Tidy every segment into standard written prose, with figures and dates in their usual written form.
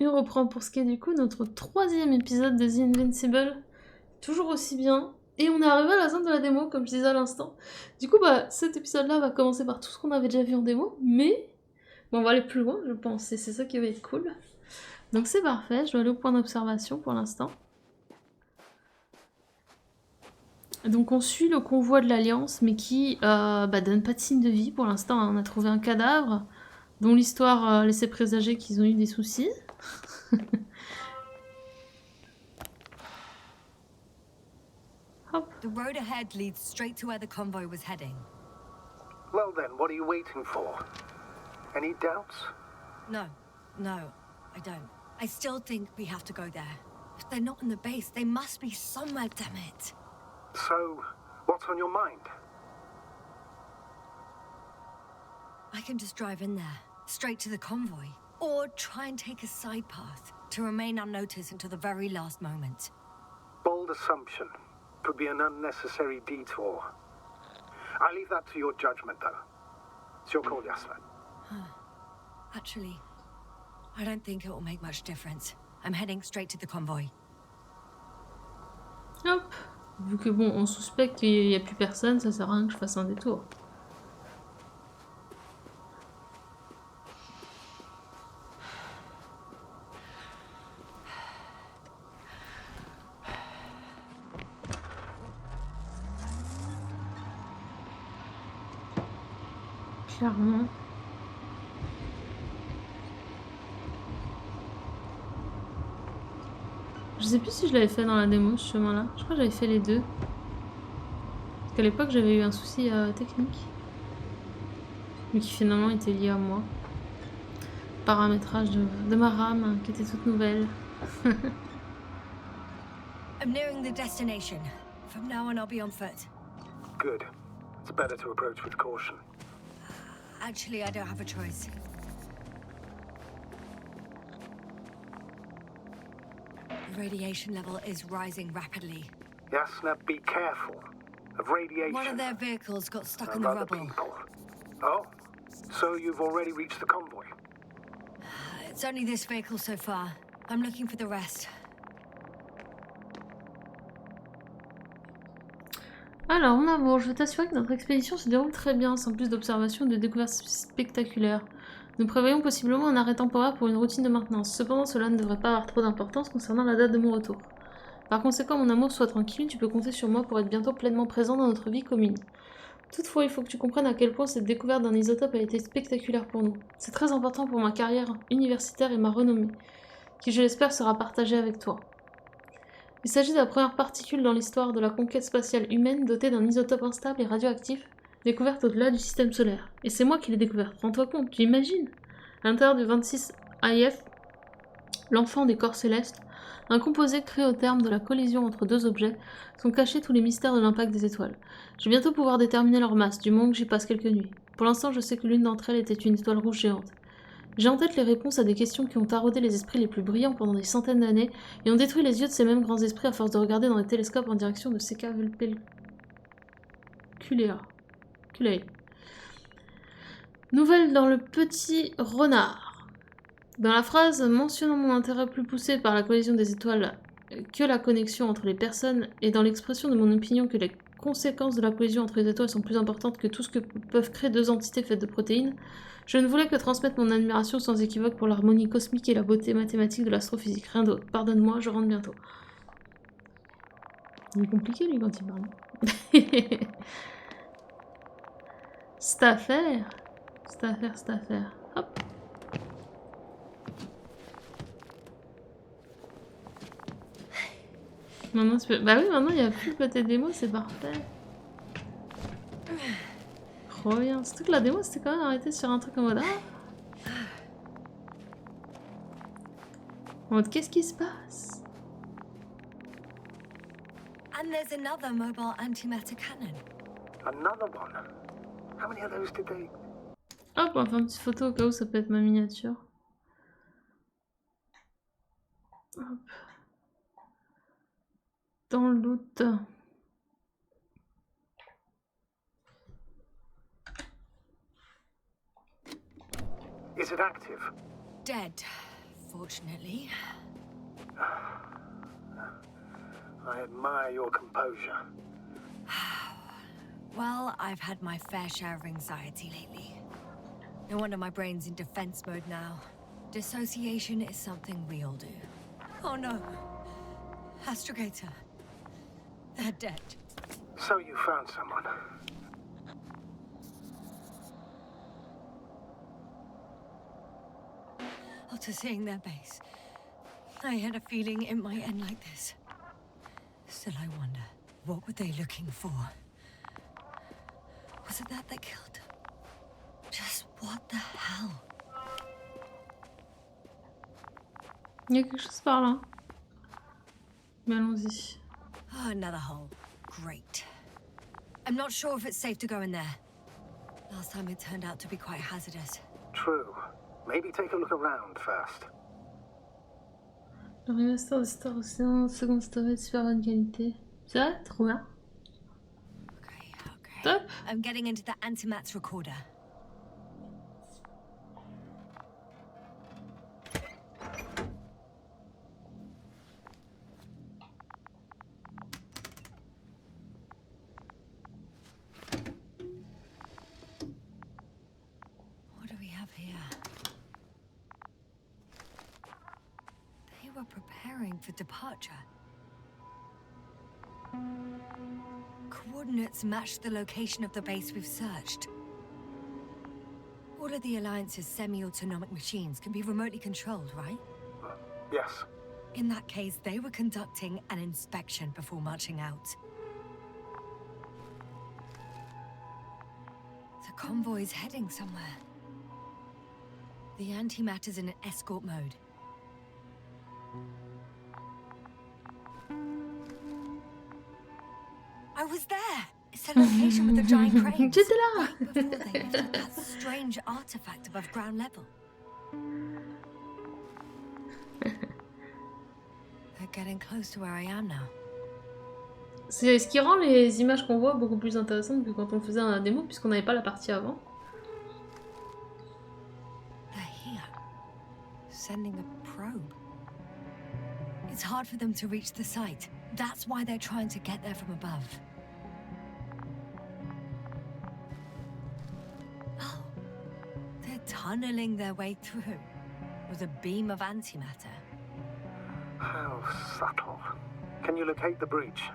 Et on reprend pour ce qui est du coup notre troisième épisode de The Invincible. Toujours aussi bien. Et on est arrivé à la zone de la démo, comme je disais à l'instant. Du coup, cet épisode-là va commencer par tout ce qu'on avait déjà vu en démo, mais on va aller plus loin, je pense, et c'est ça qui va être cool. Donc c'est parfait, je dois aller au point d'observation pour l'instant. Donc on suit le convoi de l'Alliance, mais qui donne pas de signe de vie pour l'instant. On a trouvé un cadavre, dont l'histoire laissait présager qu'ils ont eu des soucis. Hop. The road ahead leads straight to where the convoy was heading. Well then, what are you waiting for? Any doubts? No, I don't. I still think we have to go there. If they're not in the base, they must be somewhere, damn it. So, what's on your mind? I can just drive in there, straight to the convoy. Or try and take a side path, to remain unnoticed until the very last moment. Bold assumption. Could be an unnecessary detour. I leave that to your judgment, though. It's your call, Yasna. Actually, I don't think it will make much difference. I'm heading straight to the convoy. Hop. Vu que bon, on suspecte qu'il n'y a plus personne, ça sert à rien que je fasse un détour. Clairement. Je sais plus si je l'avais fait dans la démo ce chemin-là. Je crois que j'avais fait les deux. Parce qu'à l'époque j'avais eu un souci technique. Mais qui finalement était lié à moi. Paramétrage de ma RAM qui était toute nouvelle. I'm nearing the destination. From now on I'll be on foot. Good. It's better to approach with caution. Actually, I don't have a choice. The radiation level is rising rapidly. Yasna, be careful. Of radiation. One of their vehicles got stuck in and the other rubble. people. Oh? So you've already reached the convoy? It's only this vehicle so far. I'm looking for the rest. Alors, mon amour, je veux t'assurer que notre expédition se déroule très bien, sans plus d'observations et de découvertes spectaculaires. Nous prévoyons possiblement un arrêt temporaire pour une routine de maintenance. Cependant, cela ne devrait pas avoir trop d'importance concernant la date de mon retour. Par conséquent, mon amour, sois tranquille, tu peux compter sur moi pour être bientôt pleinement présent dans notre vie commune. Toutefois, il faut que tu comprennes à quel point cette découverte d'un isotope a été spectaculaire pour nous. C'est très important pour ma carrière universitaire et ma renommée, qui je l'espère sera partagée avec toi. Il s'agit de la première particule dans l'histoire de la conquête spatiale humaine dotée d'un isotope instable et radioactif, découverte au-delà du système solaire. Et c'est moi qui l'ai découverte, rends-toi compte, tu imagines? À l'intérieur du 26 IF, l'enfant des corps célestes, un composé créé au terme de la collision entre deux objets, sont cachés tous les mystères de l'impact des étoiles. Je vais bientôt pouvoir déterminer leur masse, du moment que j'y passe quelques nuits. Pour l'instant, je sais que l'une d'entre elles était une étoile rouge géante. J'ai en tête les réponses à des questions qui ont taraudé les esprits les plus brillants pendant des centaines d'années et ont détruit les yeux de ces mêmes grands esprits à force de regarder dans les télescopes en direction de Sekka Vulpeculae. Nouvelle dans le petit renard. Dans la phrase mentionnant mon intérêt plus poussé par la collision des étoiles que la connexion entre les personnes et dans l'expression de mon opinion que les conséquences de la collision entre les étoiles sont plus importantes que tout ce que peuvent créer deux entités faites de protéines, je ne voulais que transmettre mon admiration sans équivoque pour l'harmonie cosmique et la beauté mathématique de l'astrophysique. Rien d'autre. Pardonne-moi, je rentre bientôt. Il est compliqué, lui, quand il parle. C'est à faire. C'est à faire, c'est à faire. Hop. Maintenant, bah oui, maintenant, il n'y a plus le côté démo, c'est parfait. Trop bien. Surtout que la démo, c'était quand même arrêté sur un truc en mode... Ah, en mode, qu'est-ce qui se passe? And there's another mobile antimatter cannon. Another one? How many of those did they... Hop, on va faire une petite photo au cas où ça peut être ma miniature. Hop. Dans le doute. Is it active? Dead. unfortunately. I admire your composure. Well, I've had my fair share of anxiety lately. No wonder my brain's in defense mode now. Dissociation is something we all do. Oh no. Astrogator. They're dead. So you found someone. After seeing their base, I had a feeling it might end like this. Still, I wonder, what were they looking for? Was it that they killed them? Just what the hell? Il y a quelque chose par là. Mais allons-y. Oh, another hole. Great. I'm not sure if it's safe to go in there. Last time it turned out to be quite hazardous. True. Maybe take a look around first. Le remaster de Star Ocean, seconde story de super bonne qualité. C'est vrai? Trop bien. Okay. Top. I'm getting into the antimatter recorder. What do we have here? They were preparing for departure. Coordinates match the location of the base we've searched. All of the Alliance's semi-autonomic machines can be remotely controlled, right? Yes. In that case, they were conducting an inspection before marching out. The convoy's heading somewhere. The antimatter's in an escort mode. I was there! It's the location with the giant cranes. J'étais là. Right before they lifted that strange artifact above ground level. They're getting close to where I am now. C'est ce qui rend les images qu'on voit beaucoup plus intéressantes que quand on faisait un démo, puisqu'on n'avait pas la partie avant. They're here. Sending a probe. It's hard for them to reach the site. That's why they're trying to get there from above. Oh, they're tunneling their way through with a beam of antimatter. How subtle. Can you locate the breach?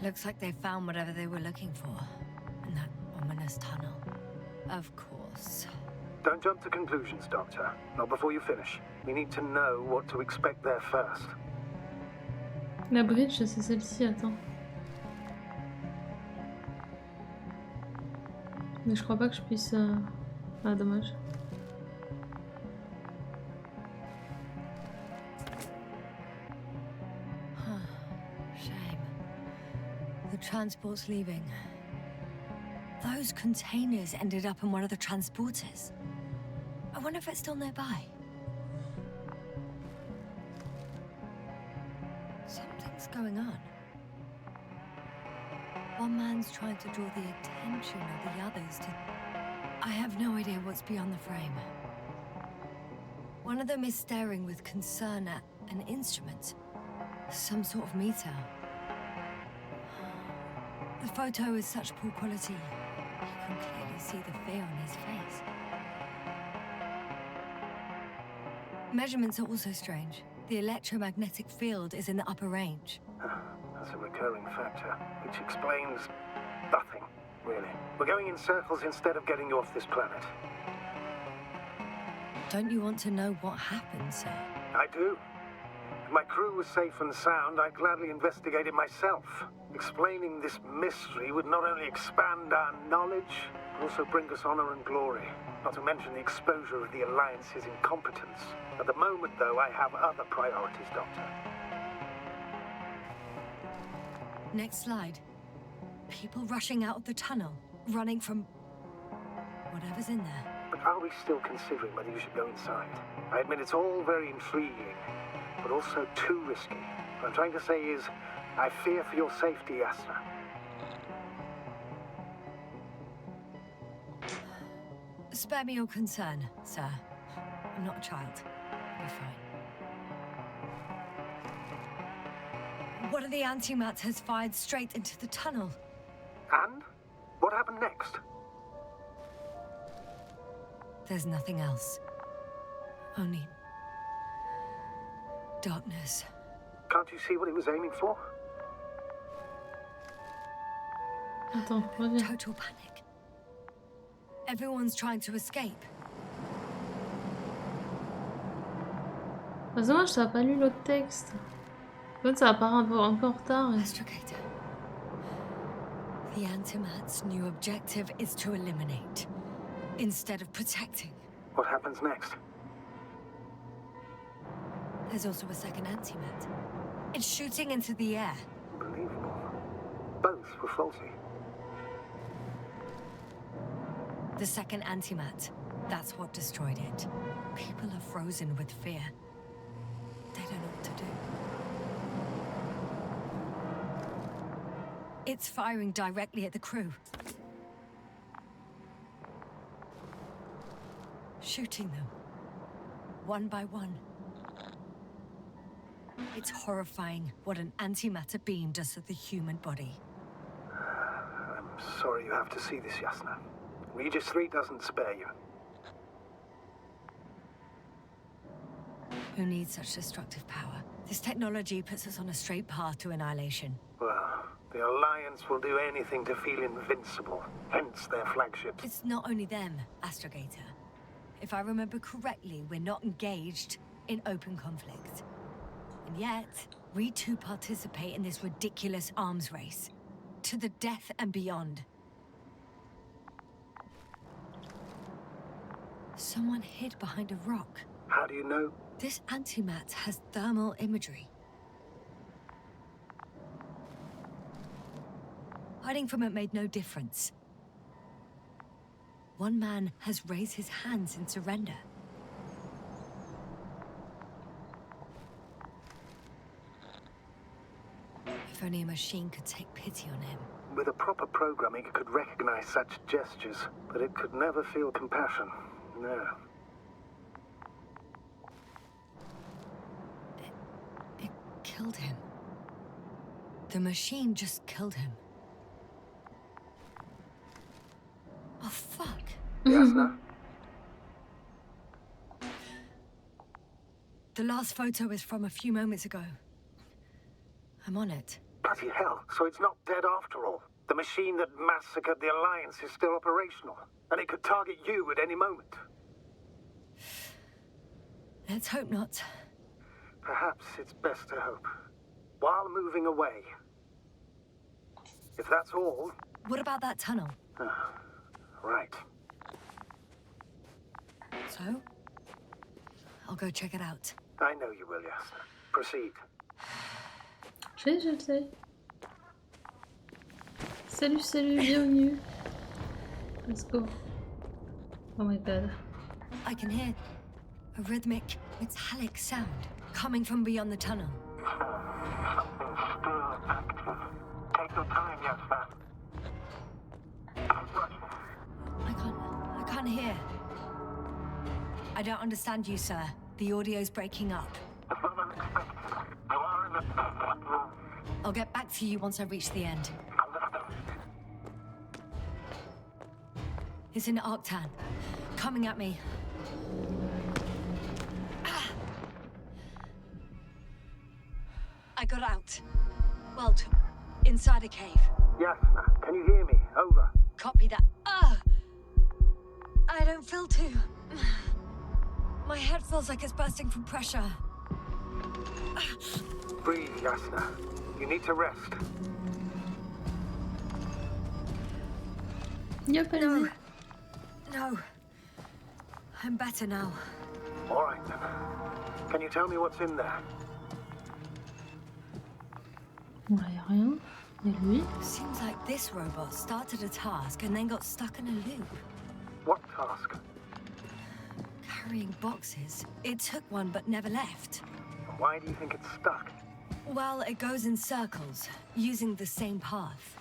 Looks like they found whatever they were looking for in that ominous tunnel. Of course. Don't jump to conclusions, Doctor. Not before you finish. We need to know what to expect there first. La bridge, c'est celle-ci, attends. Mais je crois pas que je puisse... Ah, dommage. Shame. The transport's leaving. Those containers ended up in one of the transporters. I wonder if it's still nearby. Something's going on. One man's trying to draw the attention of the others to... I have no idea what's beyond the frame. One of them is staring with concern at an instrument. Some sort of meter. The photo is such poor quality. You can clearly see the fear on his face. Measurements are also strange. The electromagnetic field is in the upper range. That's a recurring factor, which explains nothing, really. We're going in circles instead of getting you off this planet. Don't you want to know what happened, sir? I do. If my crew was safe and sound, I'd gladly investigate it myself. Explaining this mystery would not only expand our knowledge, but also bring us honor and glory. Not to mention the exposure of the Alliance's incompetence. At the moment, though, I have other priorities, Doctor. Next slide. People rushing out of the tunnel, running from whatever's in there. But are we still considering whether you should go inside? I admit it's all very intriguing, but also too risky. What I'm trying to say is, I fear for your safety, Yasna. Spare me your concern, sir. I'm not a child. I'll be fine. One of the antimats has fired straight into the tunnel. And? What happened next? There's nothing else. Only... darkness. Can't you see what he was aiming for? Attends, reviens. Total panic. Everyone's trying to escape. C'est dommage, ça a pas lu l'autre texte. En fait, ça apparaît un peu en retard. Astrogator. The Antimat's new objective is to eliminate, instead of protecting. What happens next? There's also a second Antimat. It's shooting into the air. Unbelievable. Both were faulty. The second Antimat. That's what destroyed it. People are frozen with fear. They don't know what to do. It's firing directly at the crew. Shooting them. One by one. It's horrifying what an antimatter beam does to the human body. I'm sorry you have to see this, Yasna. Regis 3 doesn't spare you. Who needs such destructive power? This technology puts us on a straight path to annihilation. Well, the Alliance will do anything to feel invincible, hence their flagship. It's not only them, Astrogator. If I remember correctly, we're not engaged in open conflict. And yet, we too participate in this ridiculous arms race. To the death and beyond. Someone hid behind a rock. How do you know? This antimat has thermal imagery. Hiding from it made no difference. One man has raised his hands in surrender. If only a machine could take pity on him. With a proper programming, it could recognize such gestures, but it could never feel compassion. No. It killed him. The machine just killed him. Oh, fuck. Yasna? The last photo is from a few moments ago. I'm on it. Bloody hell, so it's not dead after all. The machine that massacred the Alliance is still operational, and it could target you at any moment. Let's hope not. Perhaps it's best to hope. While moving away. If that's all... What about that tunnel? Right. So? I'll go check it out. I know you will, Yasna. Proceed. Je le sais. Salut, salut, bienvenue. Let's go. Oh my god. I can hear a rhythmic, metallic sound coming from beyond the tunnel. Take your time, Yasna. I can't hear. I don't understand you, sir. The audio's breaking up. I'll get back to you once I reach the end. It's in Arctan. Coming at me. I got out. Well, inside a cave. Yasna, can you hear me? Over. Copy that. I don't feel too... My head feels like it's bursting from pressure. Breathe, Yasna. You need to rest. Yep, allez-y. No. I'm better now. All right, then. Can you tell me what's in there? Bon, là, y a rien. Et lui? Seems like this robot started a task and then got stuck in a loop. What task? Carrying boxes. It took one but never left. Why do you think it's stuck? Well, it goes in circles, using the same path.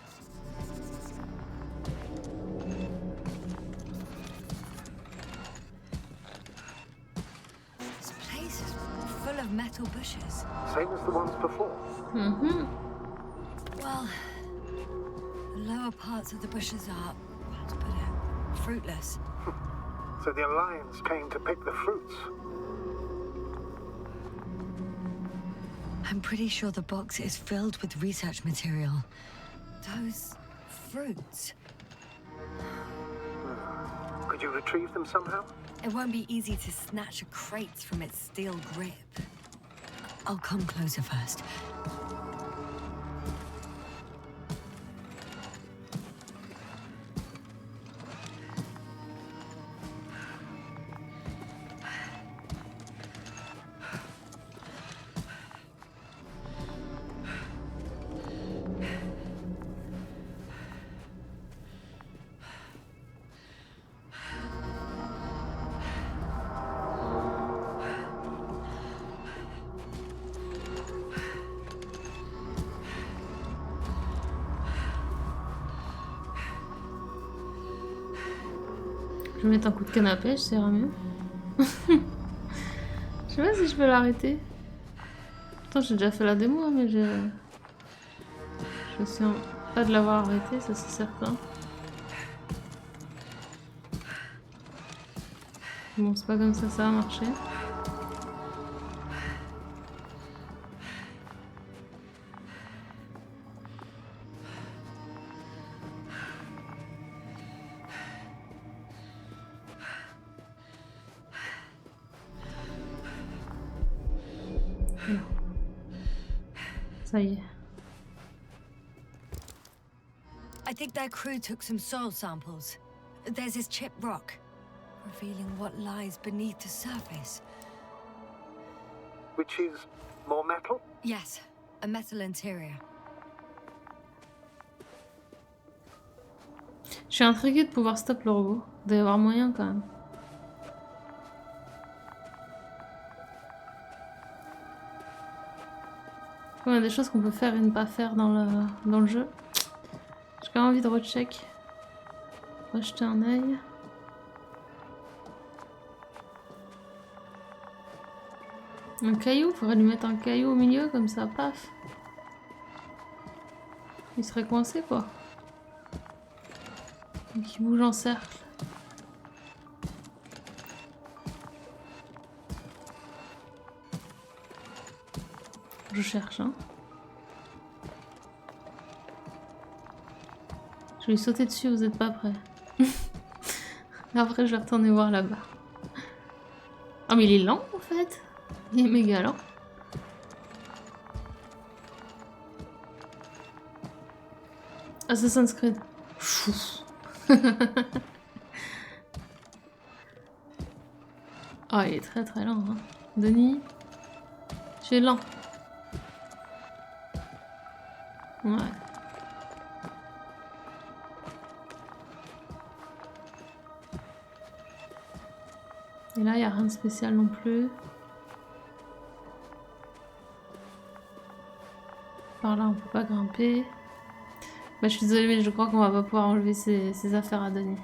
full of metal bushes. Same as the ones before. Mhm. Well, the lower parts of the bushes are, how to put it, fruitless. So the Alliance came to pick the fruits. I'm pretty sure the box is filled with research material. Those fruits. Could you retrieve them somehow? It won't be easy to snatch a crate from its steel grip. I'll come closer first. Je vais mettre un coup de canne à pêche, ça ira mieux. Je sais pas si je peux l'arrêter. Pourtant, j'ai déjà fait la démo, hein, mais je sens pas de l'avoir arrêté, ça c'est certain. Bon, c'est pas comme ça va marcher. Ça y est. I think their crew took some soil samples. There's this chipped rock, revealing what lies beneath the surface. Which is more metal? Yes, a metal interior. Je suis intriguée de pouvoir stop le robot. Il doit y avoir moyen quand même. Il y a des choses qu'on peut faire et ne pas faire dans le jeu. J'ai quand même envie de recheck. Rejeter un œil. Un caillou, faudrait lui mettre un caillou au milieu comme ça, paf. Il serait coincé quoi. Donc il bouge en cercle. Je cherche, hein. Je vais lui sauter dessus, vous êtes pas prêts. Après, je vais retourner voir là-bas. Ah, mais il est lent en fait. Il est méga lent. Assassin's Creed. Ah, il est très très lent, hein. Denis, tu es lent. Ouais. Et là, il n'y a rien de spécial non plus. Par là, on peut pas grimper. Bah, je suis désolée, mais je crois qu'on va pas pouvoir enlever ses affaires à Denis.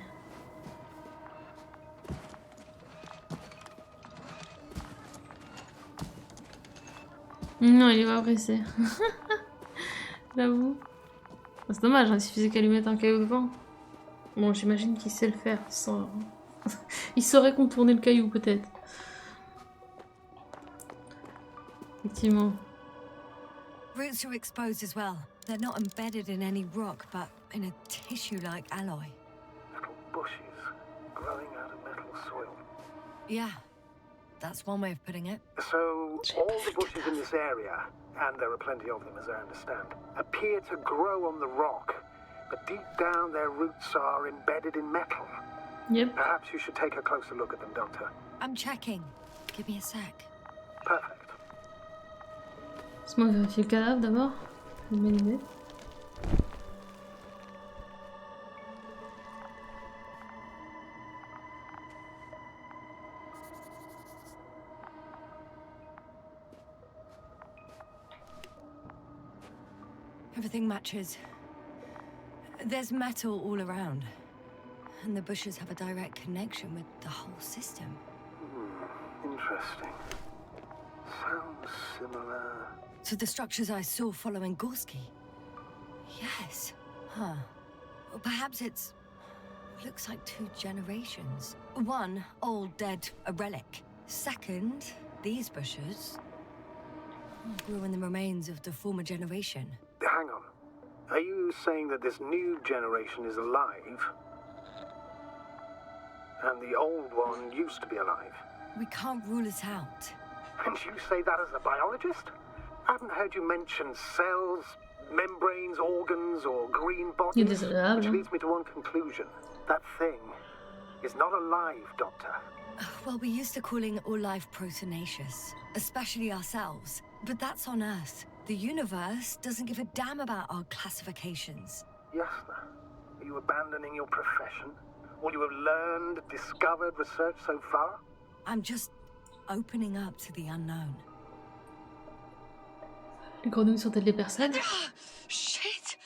Non, il est pas pressé. J'avoue. C'est dommage, hein, il suffisait qu'à lui mettre un caillou devant. Bon, j'imagine qu'il sait le faire sans... Il saurait contourner le caillou, peut-être. Effectivement. Roots are exposed as well. They're not embedded in any rock, but in a tissue-like alloy. Little bushes growing out of metal soil. Yeah, that's one way of putting it. So, all the bushes in this area, and there are plenty of them as I understand, appear to grow on the rock, but deep down their roots are embedded in metal. Yep. Perhaps you should take a closer look at them, Doctor. I'm checking. Give me a sec. Perfect. Laisse-moi vérifier le cadavre d'abord. C'est une bonne idée. Everything matches. There's metal all around. And the bushes have a direct connection with the whole system. Interesting. Sounds similar. To the structures I saw following Gorski. Yes. Huh. Or perhaps it's... looks like 2 generations. One, old, dead, a relic. Second, these bushes grew in the remains of the former generation. Hang on. Are you saying that this new generation is alive? And the old one used to be alive? We can't rule it out. And you say that as a biologist? I haven't heard you mention cells, membranes, organs, or green Il est bodies. désagréable. Which leads me to one conclusion. That thing is not alive, Doctor. Well, we used to calling all life proteinaceous, especially ourselves. But that's on Earth. The universe doesn't give a damn about our classifications. Yasna, are you abandoning your profession? All you have learned, discovered, researched so far? I'm just opening up to the unknown. Les grenouilles sont-elles des personnes? Shit!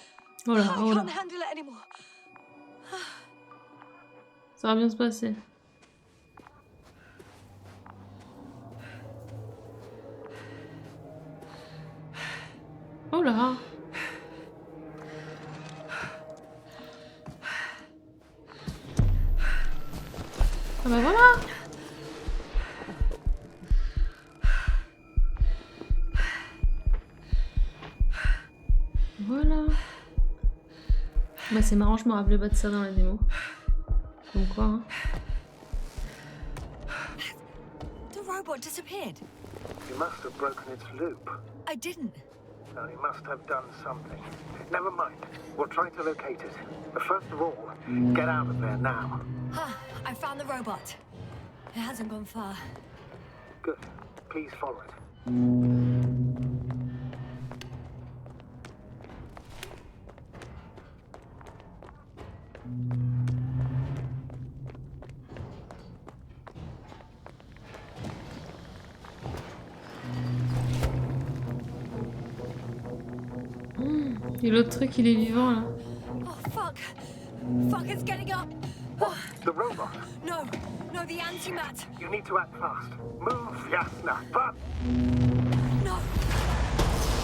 Oh là, I oh là. can't handle it anymore. Ça va bien se passer. Oh là. Ah bah voilà. Voilà. Bah c'est marrant, je me rappelais pas de ça dans la démo. Comme quoi, hein. The robot disappeared. You must have broken its loop. I didn't. Now, you must have done something. Never mind. We'll try to locate it. But first of all, get out of there now. I found the robot. It hasn't gone far. Good. Please follow it. Et l'autre truc, il est vivant là. Oh, fuck. Fuck, it's getting up. The robot. No, the antimat. You need to act fast. Move, Yasna. But No.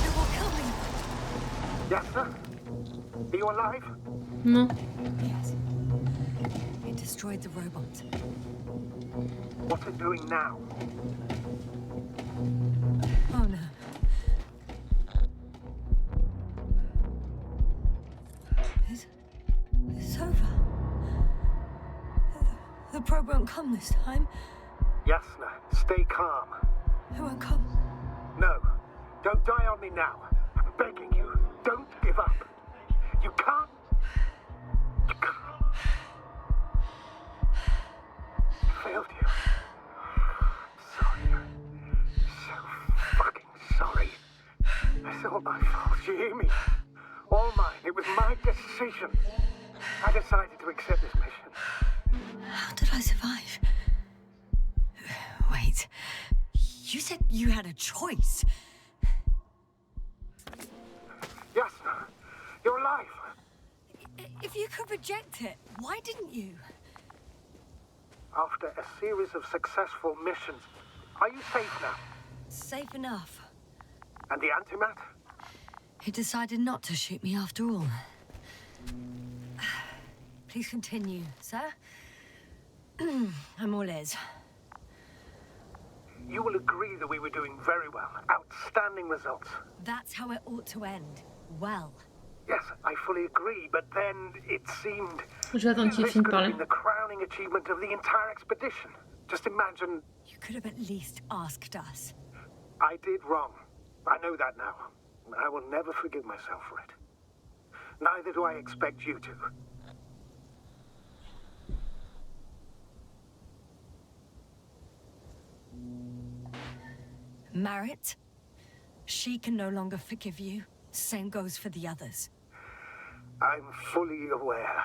It will kill me. Yasna, are you alive? Non. Yes. It destroyed the robot. What's it doing now? Oh no. It's over. The probe won't come this time. Yasna, stay calm. It won't come. No, don't die on me now. I'm begging you. Don't give up. You can't. You can't. I failed you. Sorry. So fucking sorry. It's all my fault. You hear me? All mine. It was my decision. I decided to accept this mission. How did I survive? Wait. You said you had a choice. Yasna, you're alive. If you could reject it, why didn't you? After a series of successful missions, are you safe now? Safe enough. And the antimat? He decided not to shoot me after all. Please continue, sir. I'm all ears. You will agree that we were doing very well. Outstanding results. That's how it ought to end. Well. Yes, I fully agree, but then it seemed... Je vais attendre qu'il this finisse de could have parler. been the crowning achievement of the entire expedition. Just imagine... You could have at least asked us. I did wrong. I know that now. I will never forgive myself for it. Neither do I expect you to. Marit? She can no longer forgive you. Same goes for the others. I'm fully aware.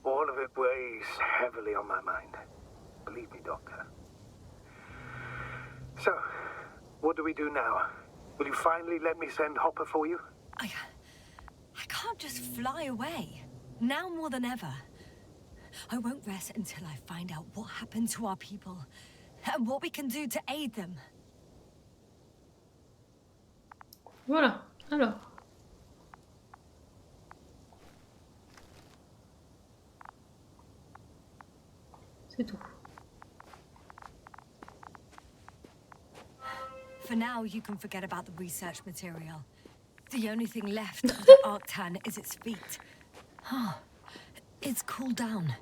All of it weighs heavily on my mind. Believe me, Doctor. So, what do we do now? Will you finally let me send Hopper for you? I can't just fly away. Now more than ever. I won't rest until I find out what happened to our people and what we can do to aid them. Voilà, alors. C'est tout. For now, you can forget about the research material. The only thing left of the Arctan is its feet. Huh. It's cooled down.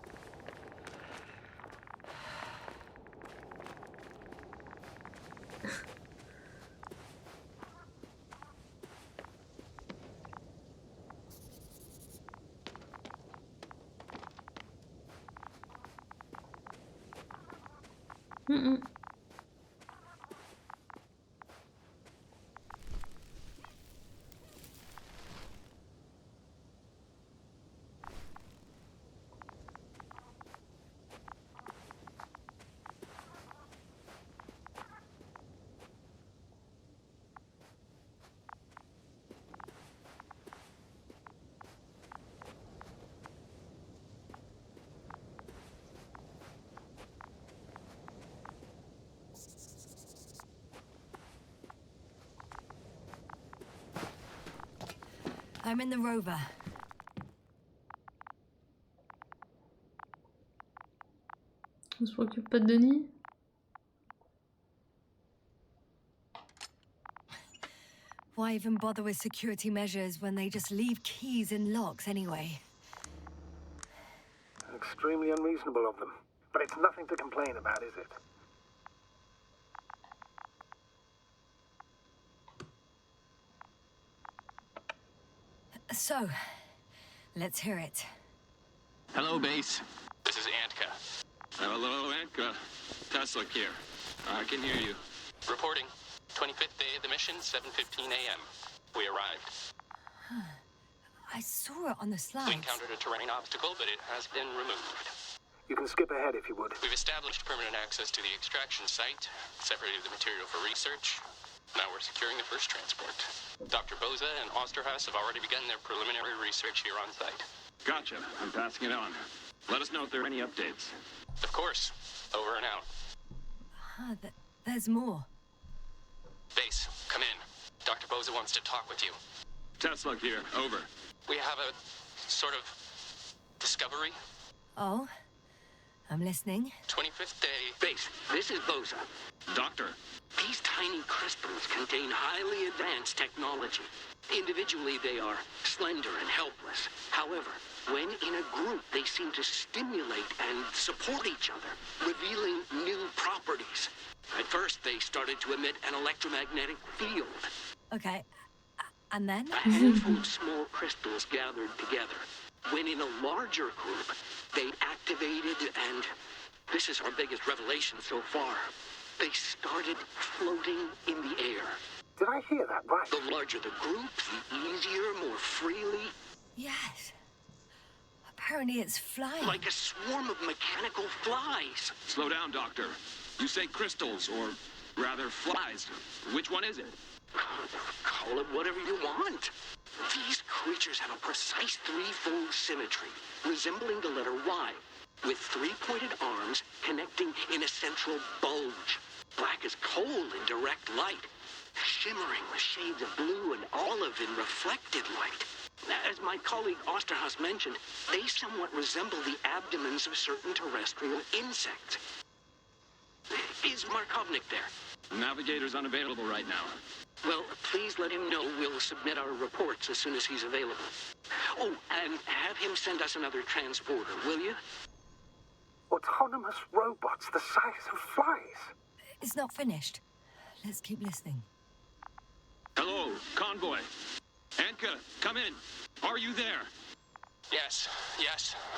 I'm in the rover. On se préoccupe pas de Denis. Why even bother with security measures when they just leave keys in locks anyway? Extremely unreasonable of them. But it's nothing to complain about, is it? So, let's hear it. Hello, base. This is Antka. Hello, Antka. Tesla here. I can hear you. Reporting. 25th day of the mission, 7:15 a.m. We arrived. I saw it on the We slides. encountered a terrain obstacle, but it has been removed. You can skip ahead if you would. We've established permanent access to the extraction site, separated the material for research. Now we're securing the first transport. Dr. Boza and Osterhaus have already begun their preliminary research here on site. Gotcha. I'm passing it on. Let us know if there are any updates. Of course. Over and out. There's more. Base, come in. Dr. Boza wants to talk with you. Tesla here. Over. We have a sort of discovery. Oh? I'm listening. 25th day. Base, this is Boza. Doctor. These tiny crystals contain highly advanced technology. Individually, they are slender and helpless. However, when in a group, they seem to stimulate and support each other, revealing new properties. At first, they started to emit an electromagnetic field. Okay. And then? A handful of small crystals gathered together. When in a larger group, they activated and... this is our biggest revelation so far. They started floating in the air. Did I hear that right? The larger the group, the easier, more freely. Yes. Apparently it's flying. Like a swarm of mechanical flies. Slow down, Doctor. You say crystals, or rather flies. Which one is it? Call it whatever you want. These creatures have a precise threefold symmetry, resembling the letter Y, with three-pointed arms connecting in a central bulge. Black as coal in direct light, shimmering with shades of blue and olive in reflected light. As my colleague Osterhaus mentioned, they somewhat resemble the abdomens of certain terrestrial insects. Is Markovnik there? Navigator's unavailable right now. Well, please let him know we'll submit our reports as soon as he's available. Oh, and have him send us another transporter, will you? Autonomous robots the size of flies. It's not finished. Let's keep listening. Hello, convoy. Anka, come in. Are you there? Yes,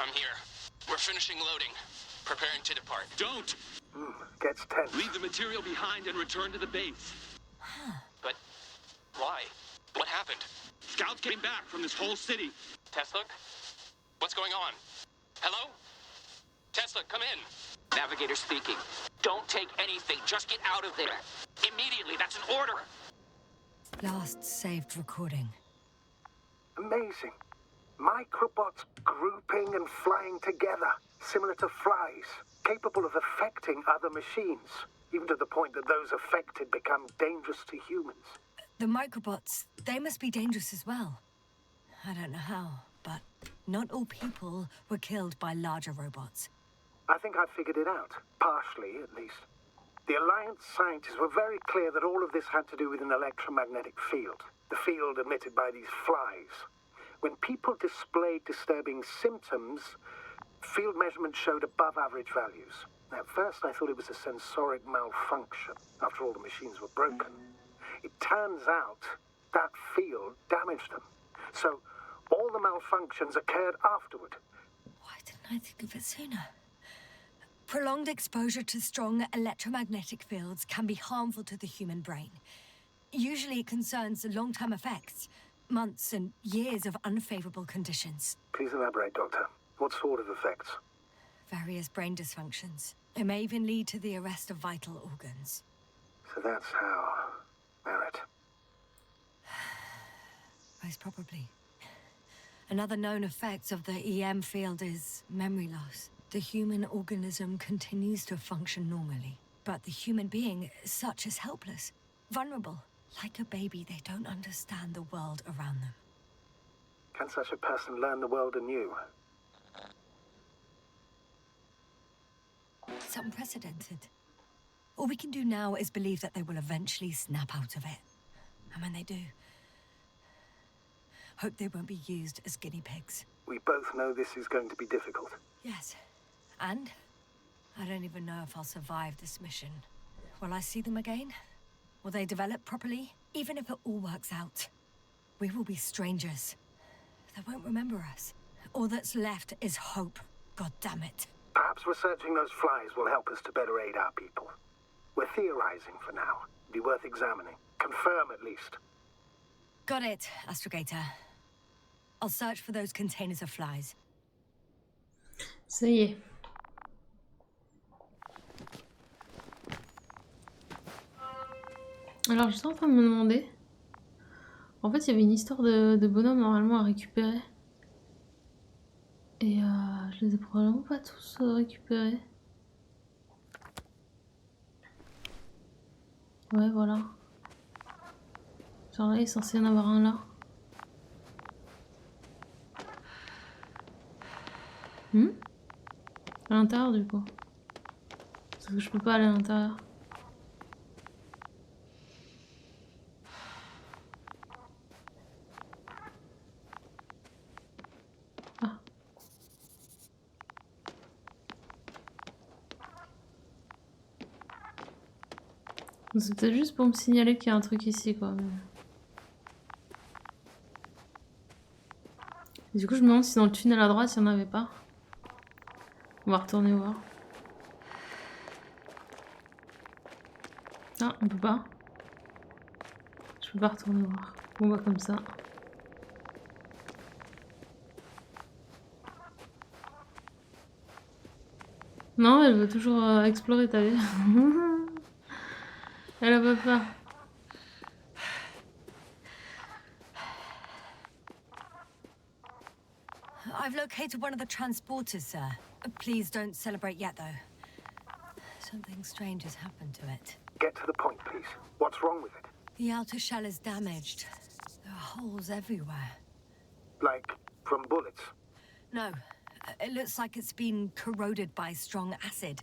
I'm here. We're finishing loading. Preparing to depart. Don't! Gets tense. Leave the material behind and return to the base. But why? What happened? Scouts came back from this whole city. Tesla? What's going on? Hello? Tesla, come in. Navigator speaking. Don't take anything. Just get out of there. Immediately. That's an order. Last saved recording. Amazing. Microbots grouping and flying together, similar to flies, capable of affecting other machines, even to the point that those affected become dangerous to humans. The microbots, they must be dangerous as well. I don't know how, but not all people were killed by larger robots. I think I figured it out. Partially, at least. The Alliance scientists were very clear that all of this had to do with an electromagnetic field. The field emitted by these flies. When people displayed disturbing symptoms, field measurements showed above average values. At first, I thought it was a sensoric malfunction. After all, the machines were broken. It turns out that field damaged them. So, all the malfunctions occurred afterward. Why didn't I think of it sooner? Prolonged exposure to strong electromagnetic fields can be harmful to the human brain. Usually it concerns long-term effects, months and years of unfavorable conditions. Please elaborate, Doctor. What sort of effects? Various brain dysfunctions. It may even lead to the arrest of vital organs. So that's how... Barrett. Most probably. Another known effect of the EM field is memory loss. The human organism continues to function normally, but the human being, such is helpless, vulnerable. Like a baby, they don't understand the world around them. Can such a person learn the world anew? It's unprecedented. All we can do now is believe that they will eventually snap out of it. And when they do, hope they won't be used as guinea pigs. We both know this is going to be difficult. Yes. And I don't even know if I'll survive this mission. Will I see them again? Will they develop properly? Even if it all works out, we will be strangers. They won't remember us. All that's left is hope. God damn it. Perhaps researching those flies will help us to better aid our people. We're theorizing for now. Be worth examining. Confirm at least. Got it, Astrogator. I'll search for those containers of flies. Ça y est. Alors j'étais en train de me demander. En fait, il y avait une histoire de bonhomme normalement à récupérer. Et je les ai probablement pas tous récupérés. Ouais, voilà. Genre là, il est censé y en avoir un là. À l'intérieur du coup. Parce que je peux pas aller à l'intérieur. Ah. C'est peut-être juste pour me signaler qu'il y a un truc ici quoi. Mais... Du coup je me demande si dans le tunnel à droite il n'y en avait pas. On va retourner voir. Ah, on peut pas. Je peux pas retourner voir. On va comme ça. Non, elle veut toujours explorer, t'as vu. Elle a pas peur. I've located one of the transporters, sir. Please don't celebrate yet, though. Something strange has happened to it. Get to the point, please. What's wrong with it? The outer shell is damaged. There are holes everywhere. Like, from bullets? No, it looks like it's been corroded by strong acid.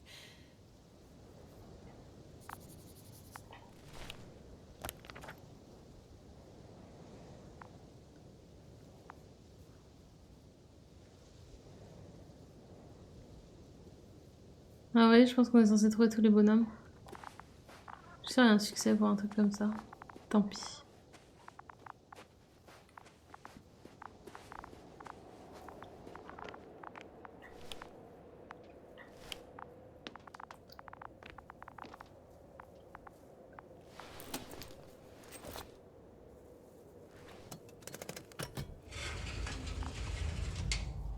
Ah ouais, je pense qu'on est censé trouver tous les bonhommes. Je sais, il y a un succès pour un truc comme ça. Tant pis.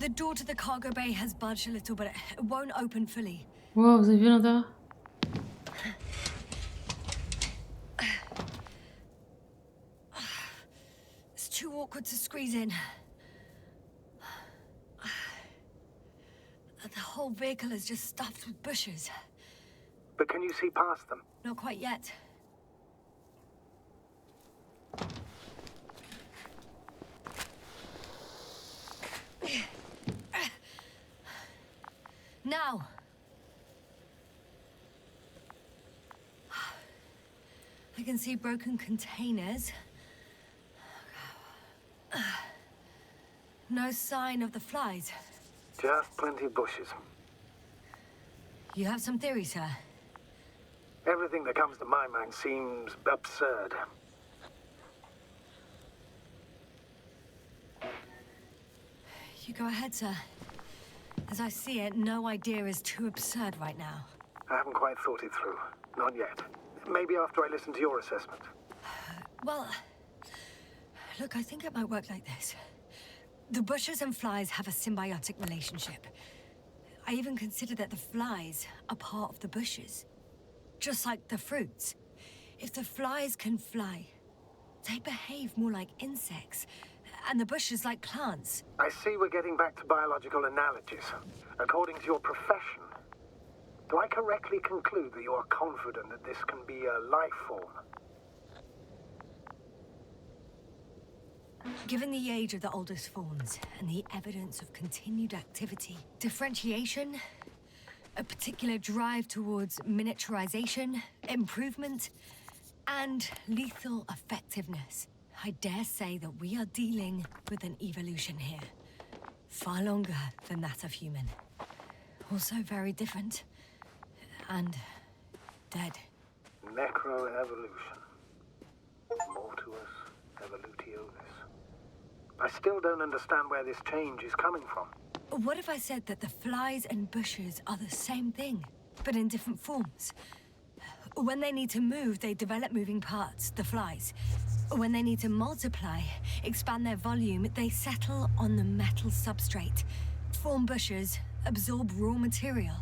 The door to the cargo bay has budged a little, but it won't open fully. Wow, vous avez vu l'intérieur? It's too awkward to squeeze in. The whole vehicle is just stuffed with bushes. But can you see past them? Not quite yet. Now! I can see broken containers. No sign of the flies. Just plenty of bushes. You have some theory, sir? Everything that comes to my mind seems absurd. You go ahead, sir. As I see it, no idea is too absurd right now. I haven't quite thought it through. Not yet. Maybe after I listen to your assessment. Well, look, I think it might work like this. The bushes and flies have a symbiotic relationship. I even consider that the flies are part of the bushes. Just like the fruits. If the flies can fly, they behave more like insects, and the bushes like plants. I see we're getting back to biological analogies. According to your profession, do I correctly conclude that you are confident that this can be a life form? Given the age of the oldest forms and the evidence of continued activity, differentiation, a particular drive towards miniaturization, improvement, and lethal effectiveness, I dare say that we are dealing with an evolution here. Far longer than that of human. Also very different. And dead. Necroevolution. Mortuus evolutionis. I still don't understand where this change is coming from. What if I said that the flies and bushes are the same thing, but in different forms? When they need to move, they develop moving parts, the flies. When they need to multiply, expand their volume, they settle on the metal substrate, form bushes, absorb raw material,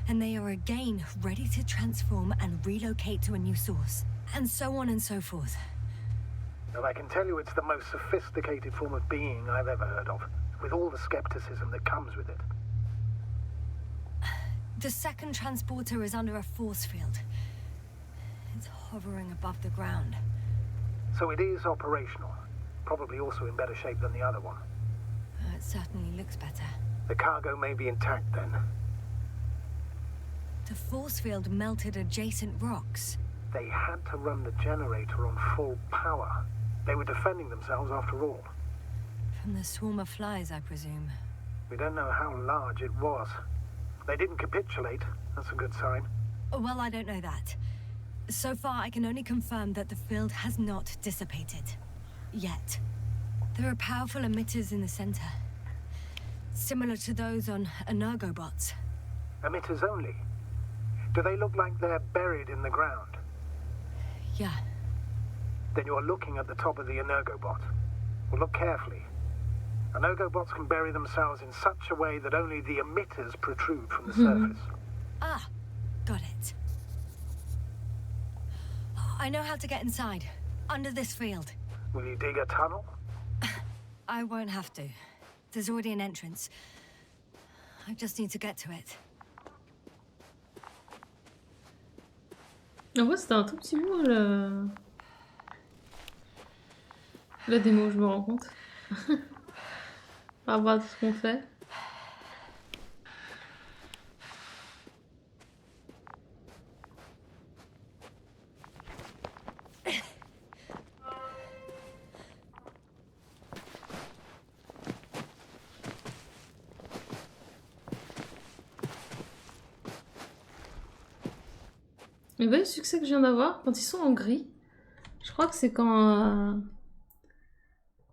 and they are again ready to transform and relocate to a new source, and so on and so forth. And I can tell you it's the most sophisticated form of being I've ever heard of, with all the skepticism that comes with it. The second transporter is under a force field. It's hovering above the ground. So it is operational. Probably also in better shape than the other one. It certainly looks better. The cargo may be intact then. The force field melted adjacent rocks. They had to run the generator on full power. They were defending themselves after all. From the swarm of flies, I presume. We don't know how large it was. They didn't capitulate. That's a good sign. Well, I don't know that. So far, I can only confirm that the field has not dissipated. Yet. There are powerful emitters in the center. Similar to those on Energobots. Emitters only? Do they look like they're buried in the ground? Yeah. Then you're looking at the top of the Energobot. Well, look carefully. Energobots can bury themselves in such a way that only the emitters protrude from the surface. Ah, got it. I know how to get inside. Under this field. Will you dig a tunnel? I won't have to. There's already an entrance. I just need to get to it. En vrai, c'était un tout petit bout, la démo, je me rends compte. Par rapport à tout ce qu'on fait. Mais le succès que je viens d'avoir, quand ils sont en gris, je crois que c'est quand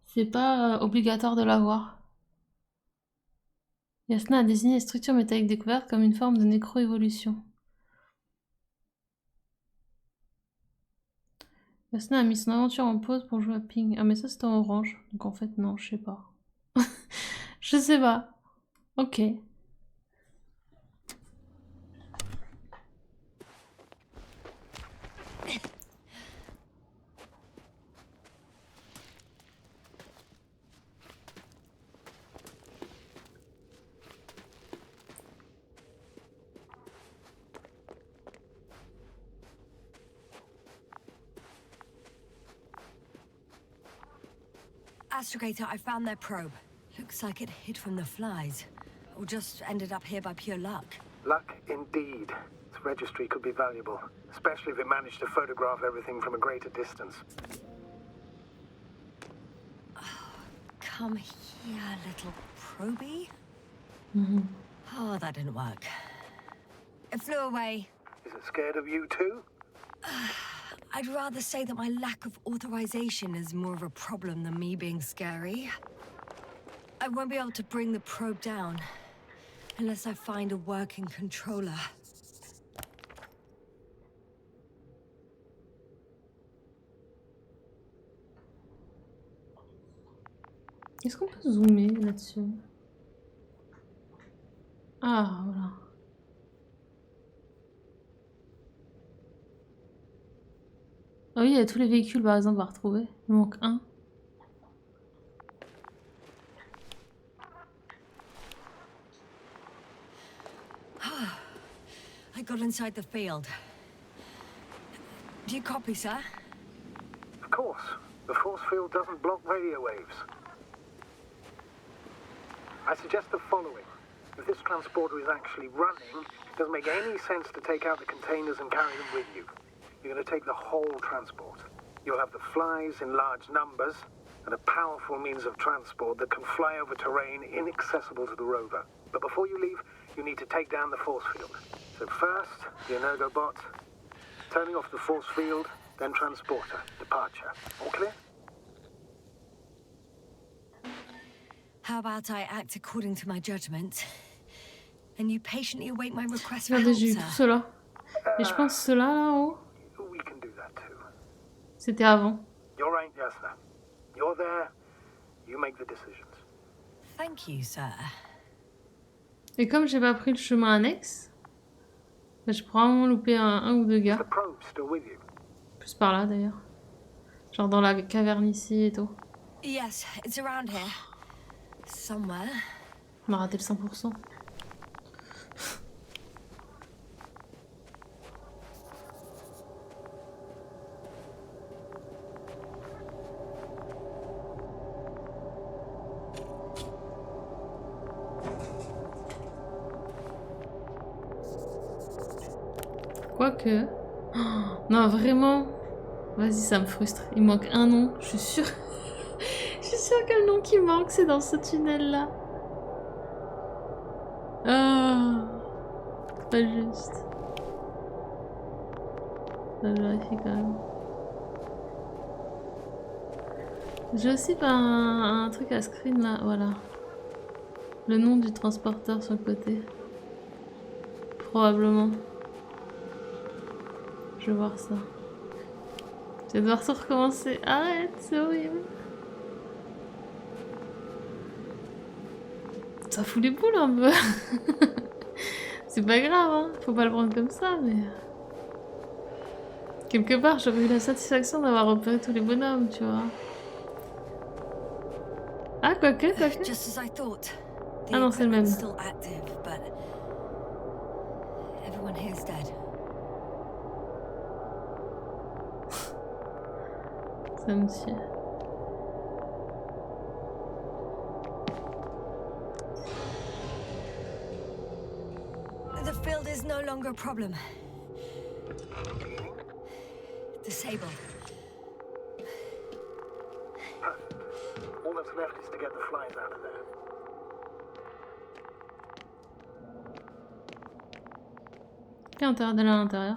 c'est pas obligatoire de l'avoir. Yasna a désigné les structures métalliques découvertes comme une forme de nécroévolution. Yasna a mis son aventure en pause pour jouer à Ping. Ah mais ça c'était en orange, donc en fait non, je sais pas. Je sais pas. Ok. Astrogator, I found their probe. Looks like it hid from the flies. Or just ended up here by pure luck? Luck indeed. Its registry could be valuable, especially if it managed to photograph everything from a greater distance. Come here, little probie. Mhm. Oh, that didn't work. It flew away. Is it scared of you too? I'd rather say that my lack of authorization is more of a problem than me being scary. I won't be able to bring the probe down unless I find a working controller. Est-ce qu'on peut zoomer là-dessus? Ah, voilà. Ah oui, il y a tous les véhicules par exemple à retrouver. Il manque un. I got inside the field. Do you copy, sir? Of course. The force field doesn't block radio waves. I suggest the following. If this transporter is actually running, it doesn't make any sense to take out the containers and carry them with you. You're going to take the whole transport. You'll have the flies in large numbers, and a powerful means of transport that can fly over terrain inaccessible to the rover. But before you leave, you need to take down the force field. So first, the Energobot, turning off the force field, then transporter, departure. All clear? How about I act according to my judgment, and you patiently await my request for Regardez, help, j'ai eu tout sir? cela. Et je pense cela là en haut, We can do that too. c'était avant. You're right, Yasna. You're there. You make the decisions. Thank you, sir. Et comme j'ai pas pris le chemin annexe, bah, je pourrais vraiment louper un ou deux Is gars. the probe still with you? Plus par là d'ailleurs. Genre dans la caverne ici et tout. Yes, it's around here. Somewhere. On a raté le 100%. Quoique... Oh, non, vraiment... Vas-y, ça me frustre. Il manque un nom, je suis sûre. Je suis sûre que le nom qui manque, c'est dans ce tunnel-là. Ah, pas juste. Je vérifie quand même. J'ai aussi pas un truc à screen là, voilà. Le nom du transporteur sur le côté. Probablement. Je vais voir ça. Je vais devoir tout recommencer. Arrête, c'est horrible. Ça fout les boules un peu. C'est pas grave, hein. Faut pas le prendre comme ça, mais... Quelque part, j'aurais eu la satisfaction d'avoir repéré tous les bonhommes, tu vois. Ah, quoique. Just as I thought. The Ah non, c'est le même. equipment's still active, but everyone here's dead. Ça me tue. The field is no longer a problem. Disabled. All that's left is to get the flies out of there. Qui a intérêt d'aller à l'intérieur?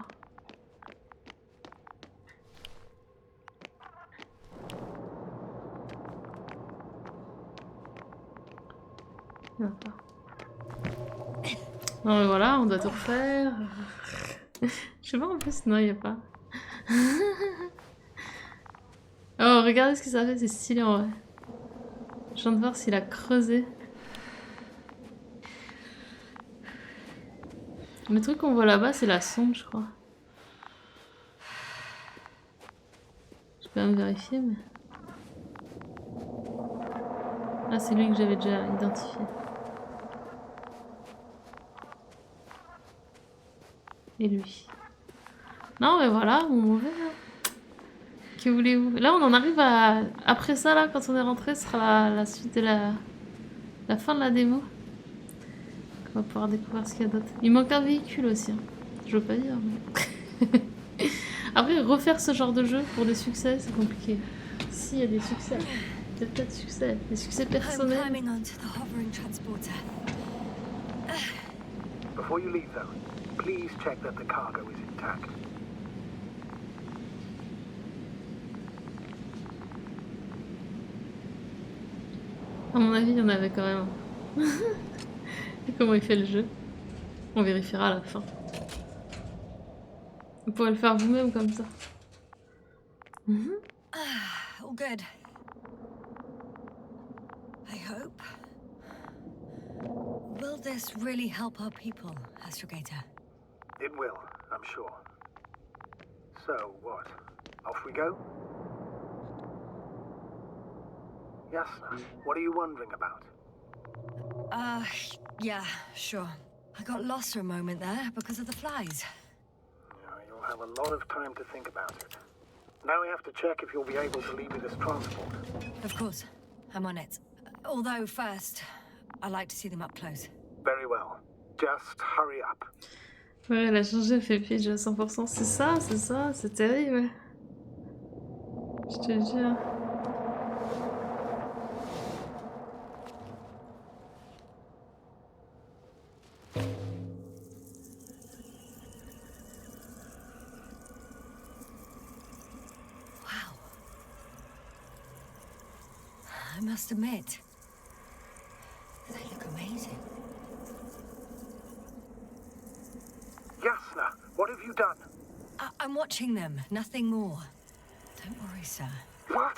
D'accord. Non mais voilà, on doit tout refaire. Je sais pas en plus, non, il n'y a pas. Oh, regardez ce que ça fait, c'est stylé en vrai. Je viens de voir s'il a creusé. Le truc qu'on voit là-bas, c'est la sonde, je crois. Je peux même vérifier, mais... Ah, c'est lui que j'avais déjà identifié. Et lui. Non, mais voilà, mon mauvais, là. Que voulez-vous? Là, on en arrive à... Après ça, là, quand on est rentré, ce sera la suite de la fin de la démo. On va pouvoir découvrir ce qu'il y a d'autre. Il manque un véhicule aussi. Hein. Je veux pas dire. Mais... Après, refaire ce genre de jeu pour des succès, c'est compliqué. S'il y a des succès, peut-être pas de succès. Des succès I'm personnels. climbing onto the hovering transporter. Before you leave, though, please check that the cargo is intact. À mon avis, il y en avait quand même. Et comment il fait le jeu? On vérifiera à la fin. Vous pourrez le faire vous-même comme ça. All good. I hope. Will this really help our people, Astrogator? It will, I'm sure. So, what? Off we go? Yasna, what are you wondering about? Yeah, sure. I got lost for a moment there because of the flies. You'll have a lot of time to think about it. Now we have to check if you'll be able to leave with this transport. Of course, I'm on it. Although first, I'd like to see them up close. Very well. Just hurry up. Ouais, elle a changé, elle fait pitch à 100%. C'est ça, c'est terrible. Je te jure. Wow. I must admit, they look amazing. Yasna, what have you done? I'm watching them, nothing more. Don't worry, sir. What?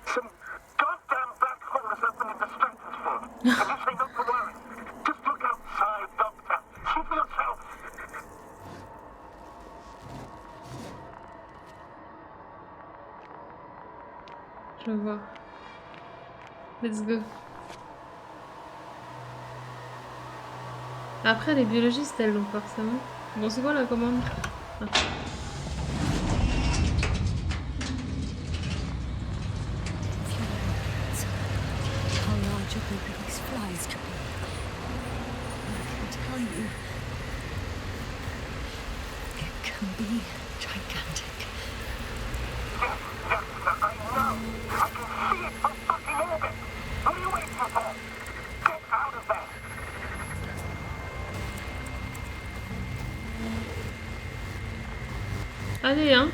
Some goddamn black hole has opened in the stratosphere. And you say not to worry. Just look outside, Doctor. See for yourself. Je vais voir. Let's go. Après, les biologistes, elles l'ont forcément. Bon, c'est quoi la commande? Ah. How large a group of these flies could be. I can tell you, it can be gigantic. I know. I can see it from fucking orbit. What are you waiting for? Get out of there. Allez, hein.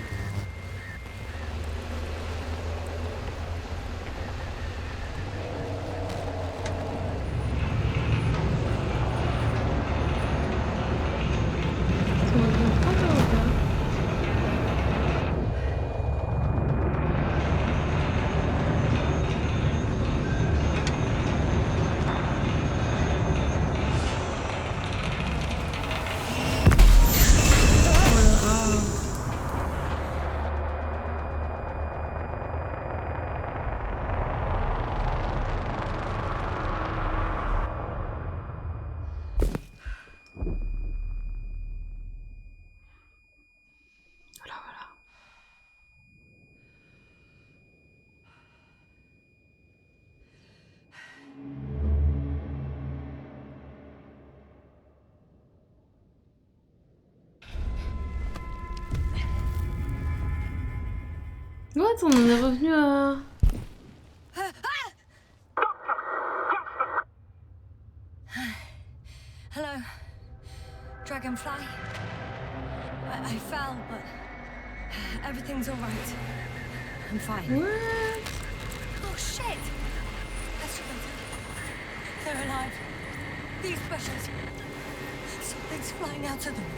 What? On en est revenu à... Hello, Dragonfly. I fell, but everything's all right. I'm fine. What? Oh shit! They're alive. These specials. Something's flying out of them.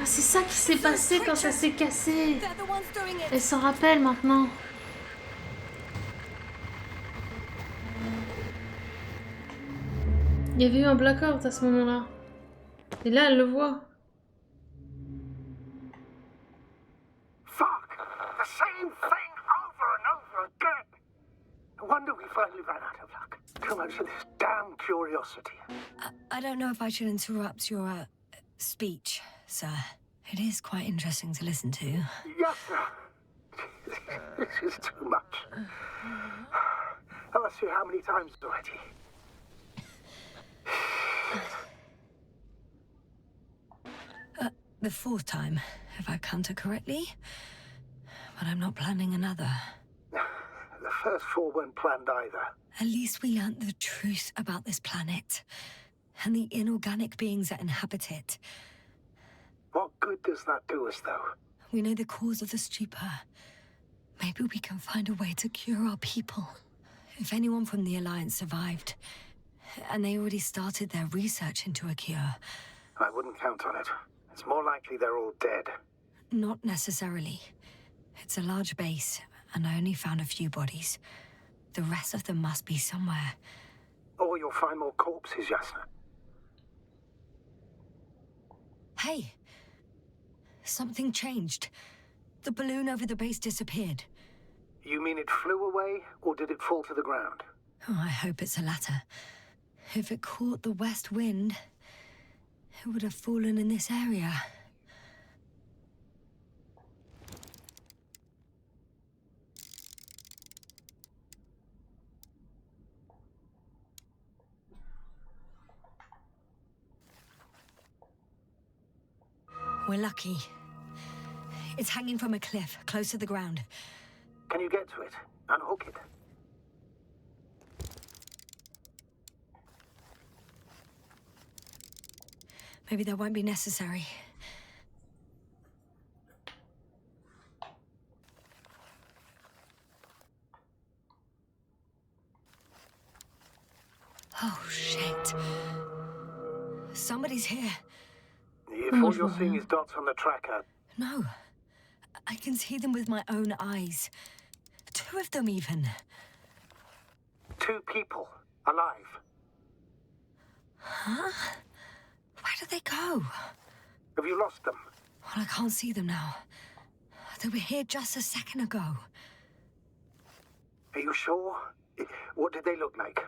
Ah, c'est ça qui s'est passé quand ça s'est cassé. They're the ones doing it. Elle s'en rappelle maintenant. Il y avait eu un blackout à ce moment-là. Et là, elle le voit. Fuck! The same thing over and over again. No wonder we finally ran out of luck. Too much of this damn curiosity. I don't know if I should interrupt your speech, sir. It is quite interesting to listen to. Yes, sir. This is too much. I've asked you how many times already? The 4th time, if I counted correctly. But I'm not planning another. The first 4 weren't planned either. At least we learned the truth about this planet and the inorganic beings that inhabit it. What good does that do us, though? We know the cause of the stupor. Maybe we can find a way to cure our people. If anyone from the Alliance survived, and they already started their research into a cure. I wouldn't count on it. It's more likely they're all dead. Not necessarily. It's a large base, and I only found a few bodies. The rest of them must be somewhere. Or you'll find more corpses, Yasna. Hey! Something changed. The balloon over the base disappeared. You mean it flew away, or did it fall to the ground? Oh, I hope it's the latter. If it caught the west wind, it would have fallen in this area. We're lucky. It's hanging from a cliff, close to the ground. Can you get to it? Unhook it? Maybe that won't be necessary. Oh, shit. Somebody's here. If all you're seeing is dots on the tracker, No. I can see them with my own eyes. 2 of them, even. 2 people, alive. Huh? Where did they go? Have you lost them? Well, I can't see them now. They were here just a second ago. Are you sure? What did they look like?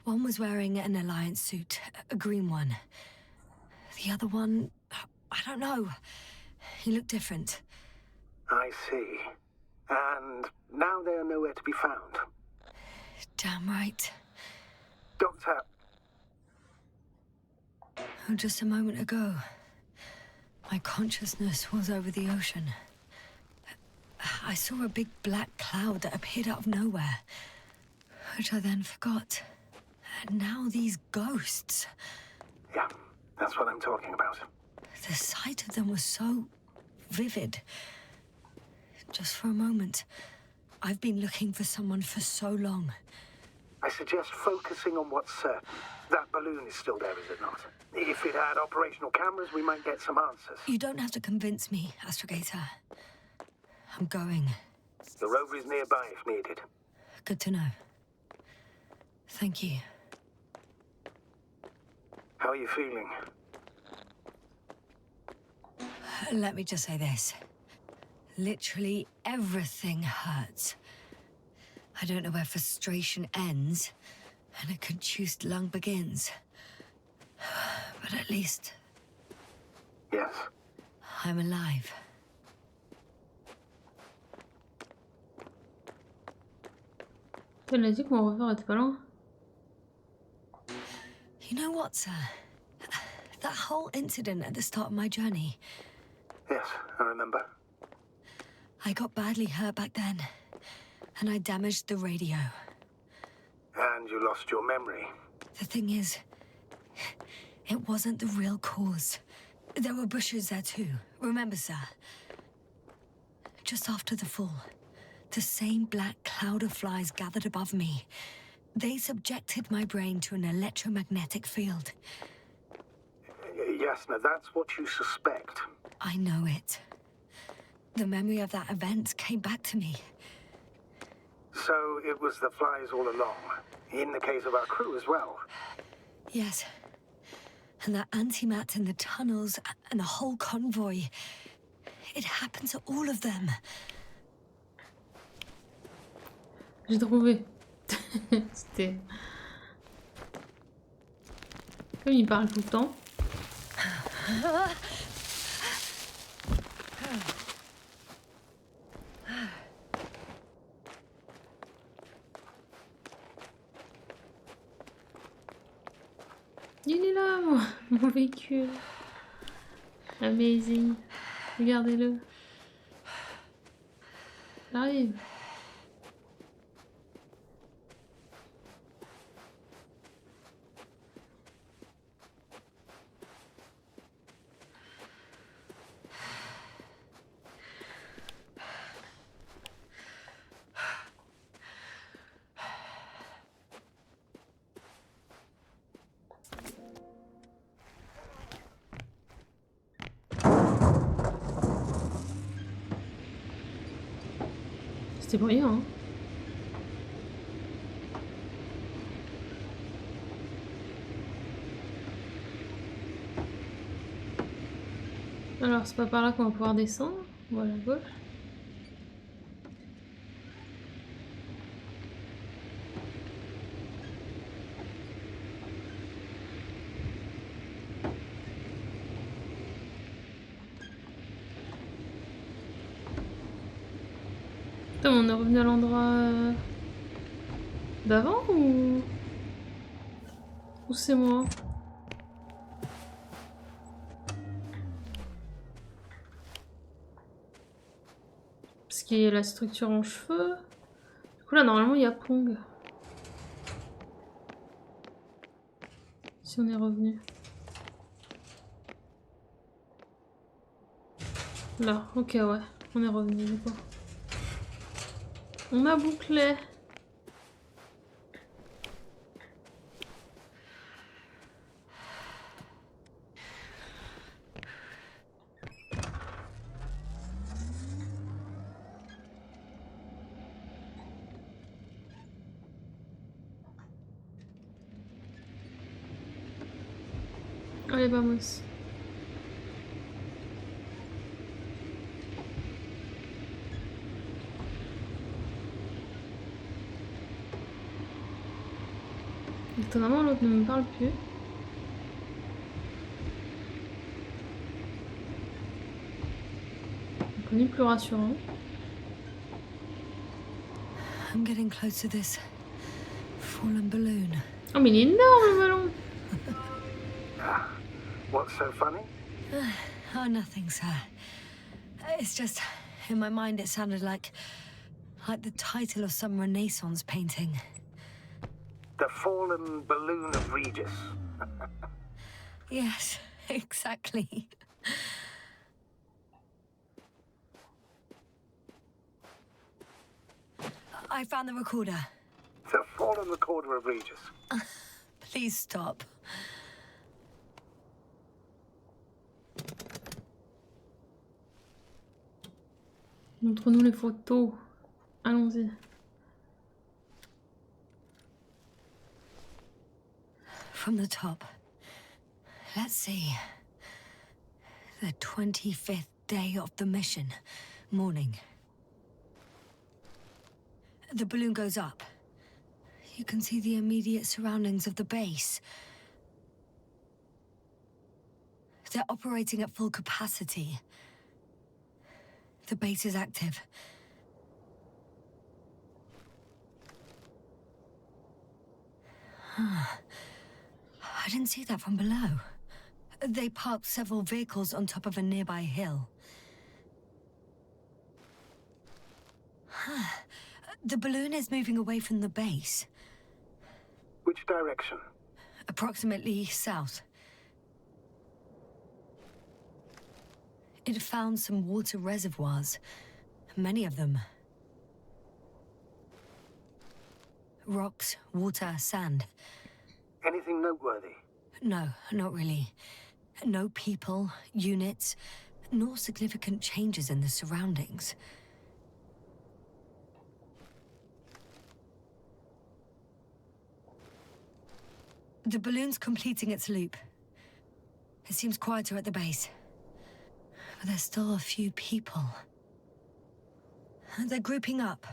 One was wearing an Alliance suit, a green one. The other one, I don't know. He looked different. I see. And now they are nowhere to be found. Damn right. Doctor, Oh, just a moment ago, my consciousness was over the ocean. I saw a big black cloud that appeared out of nowhere, which I then forgot. And now these ghosts. yeah, that's what I'm talking about. The sight of them was so vivid. Just for a moment. I've been looking for someone for so long. I suggest focusing on what's certain. That balloon is still there, is it not? If it had operational cameras, we might get some answers. You don't have to convince me, Astrogator. I'm going. The rover is nearby if needed. Good to know. Thank you. How are you feeling? Let me just say this. Literally everything hurts. I don't know where frustration ends and a contused lung begins. But at least Yes. I'm alive. Elle a dit que mon revoir était pas loin. You know what, sir? That whole incident at the start of my journey, Yes, I remember. I got badly hurt back then, and I damaged the radio. And you lost your memory. The thing is, it wasn't the real cause. There were bushes there too, remember, sir? Just after the fall, the same black cloud of flies gathered above me. They subjected my brain to an electromagnetic field. Yasna, that's what you suspect. I know it. The memory of that event came back to me. So it was the flies all along. In the case of our crew as well. Yes. And that antimat in the tunnels and the whole convoy. It happened to all of them. J'ai trouvé. C'était... Comme il parle tout le temps. mon véhicule. Amazing. Regardez-le. J'arrive. C'était bruyant, hein. Alors, c'est pas par là qu'on va pouvoir descendre. Voilà, à gauche. Putain, on est revenu à l'endroit d'avant ou c'est moi? Parce qu'il y a la structure en cheveux. Du coup là normalement il y a Pong. Si on est revenu. Là, ok ouais, on est revenu du coup. On a bouclé. Allez, vamos. Étonnamment, l'autre ne me parle plus. Donc, on est plus rassurant. I'm getting close to this fallen balloon. Oh, mais il est énorme le ballon! What's so funny? Oh, nothing, sir. It's just, in my mind it sounded like the title of some Renaissance painting. The fallen balloon of Regis. Yes, exactly. I found the recorder. The fallen recorder of Regis. Please stop. Montre-nous les photos. Allons-y. From the top. Let's see. The 25th day of the mission. Morning. The balloon goes up. You can see the immediate surroundings of the base. They're operating at full capacity. The base is active. I didn't see that from below. They parked several vehicles on top of a nearby hill. The balloon is moving away from the base. Which direction? Approximately south. It found some water reservoirs. Many of them. Rocks, water, sand. Anything noteworthy? No, not really. No people, units, nor significant changes in the surroundings. The balloon's completing its loop. It seems quieter at the base. But there's still a few people. They're grouping up.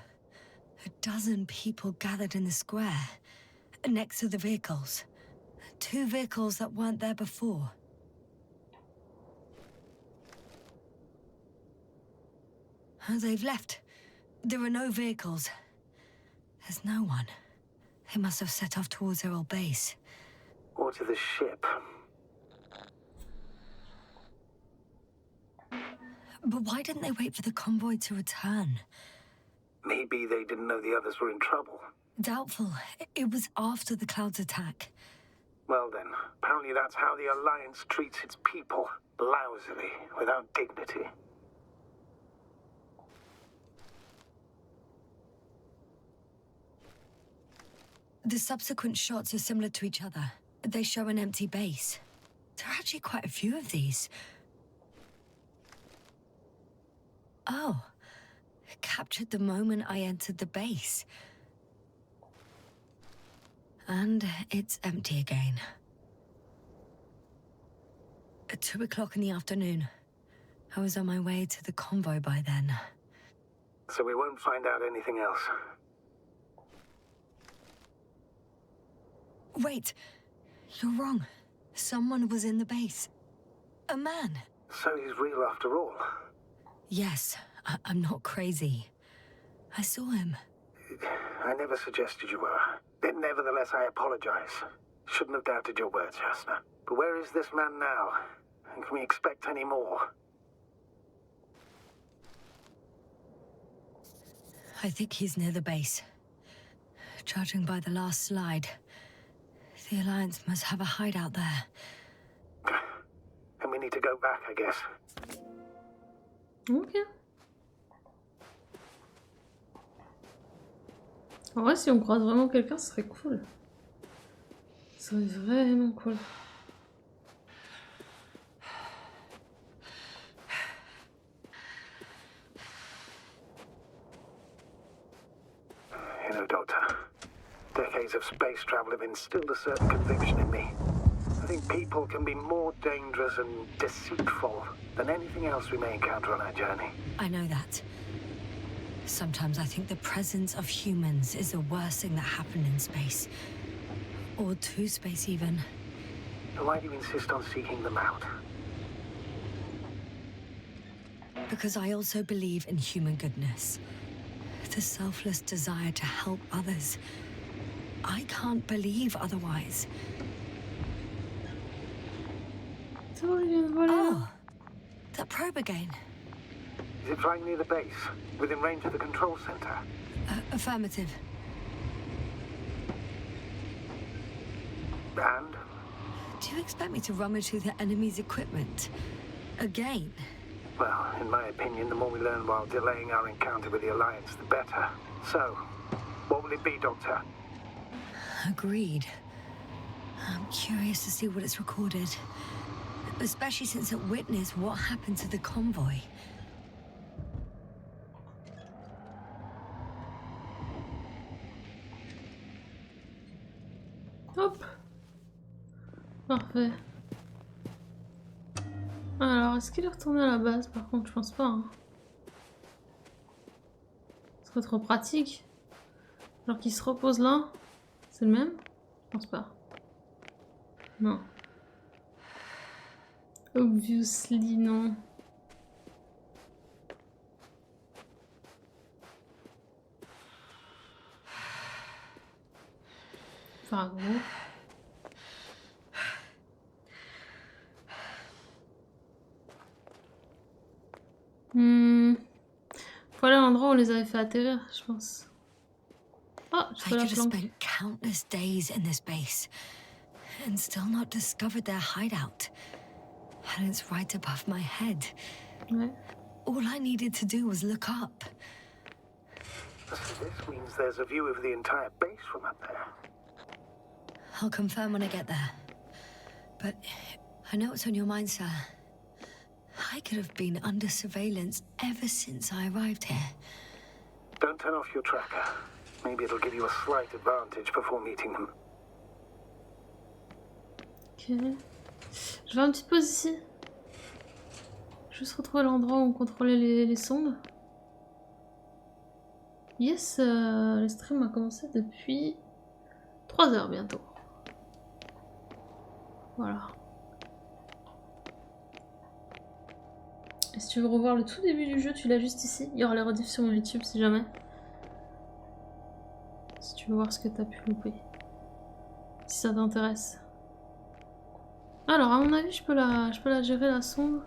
12 people gathered in the square, next to the vehicles. 2 vehicles that weren't there before. They've left. There are no vehicles. There's no one. They must have set off towards their old base. Or to the ship. But why didn't they wait for the convoy to return? Maybe they didn't know the others were in trouble. Doubtful. It was after the Cloud's attack. Well then, apparently that's how the Alliance treats its people. Lousily, without dignity. The subsequent shots are similar to each other. They show an empty base. There are actually quite a few of these. Oh. Captured the moment I entered the base. And it's empty again. At 2 o'clock in the afternoon. I was on my way to the convoy by then. So we won't find out anything else. Wait. You're wrong. Someone was in the base. A man. So he's real after all. Yes, I'm not crazy. I saw him. I never suggested you were. Nevertheless, I apologize. Shouldn't have doubted your words, Jasna. But where is this man now? And can we expect any more? I think he's near the base. Judging by the last slide, the Alliance must have a hideout there. And we need to go back, I guess. Ok. En vrai, si on croise vraiment quelqu'un, ce serait cool. Ce serait vraiment cool. You know, Doctor, decades of space travel have instilled a certain conviction in me. I think people can be more dangerous and deceitful than anything else we may encounter on our journey. I know that. Sometimes I think the presence of humans is the worst thing that happened in space. Or to space, even. So why do you insist on seeking them out? Because I also believe in human goodness. The selfless desire to help others. I can't believe otherwise. Oh, that probe again. Is it flying near the base, within range of the control center? Affirmative. And? Do you expect me to rummage through the enemy's equipment? Again? Well, in my opinion, the more we learn while delaying our encounter with the Alliance, the better. So, what will it be, Doctor? Agreed. I'm curious to see what it's recorded. Especially since it witnessed what happened to the convoy. Hop. Parfait. Alors, est-ce qu'il est retourné à la base? Par contre, je pense pas. Hein. Ce serait trop pratique. Alors qu'il se repose là. C'est le même? Je pense pas. Non. Obviously, non. Enfin, gros. Faut aller à l'endroit où on les avait fait atterrir, je pense. Oh, je I peux la could have planque. spent countless days in this base and still not discovered their hideout. And it's right above my head. Ouais. All I needed to do was look up. So this means there's a view of the entire base from up there. I'll confirm when I get there. But I know what's on your mind, sir. I could have been under surveillance ever since I arrived here. Don't turn off your tracker. Maybe it'll give you a slight advantage before meeting them. Ok. Je vais une petite pause ici. Juste retrouver l'endroit où on contrôlait les sondes. Yes, le stream a commencé depuis 3 heures bientôt. Voilà. Et si tu veux revoir le tout début du jeu, tu l'as juste ici. Il y aura les rediffs sur mon YouTube si jamais. Si tu veux voir ce que t'as pu louper. Si ça t'intéresse. Alors à mon avis je peux la gérer la sonde.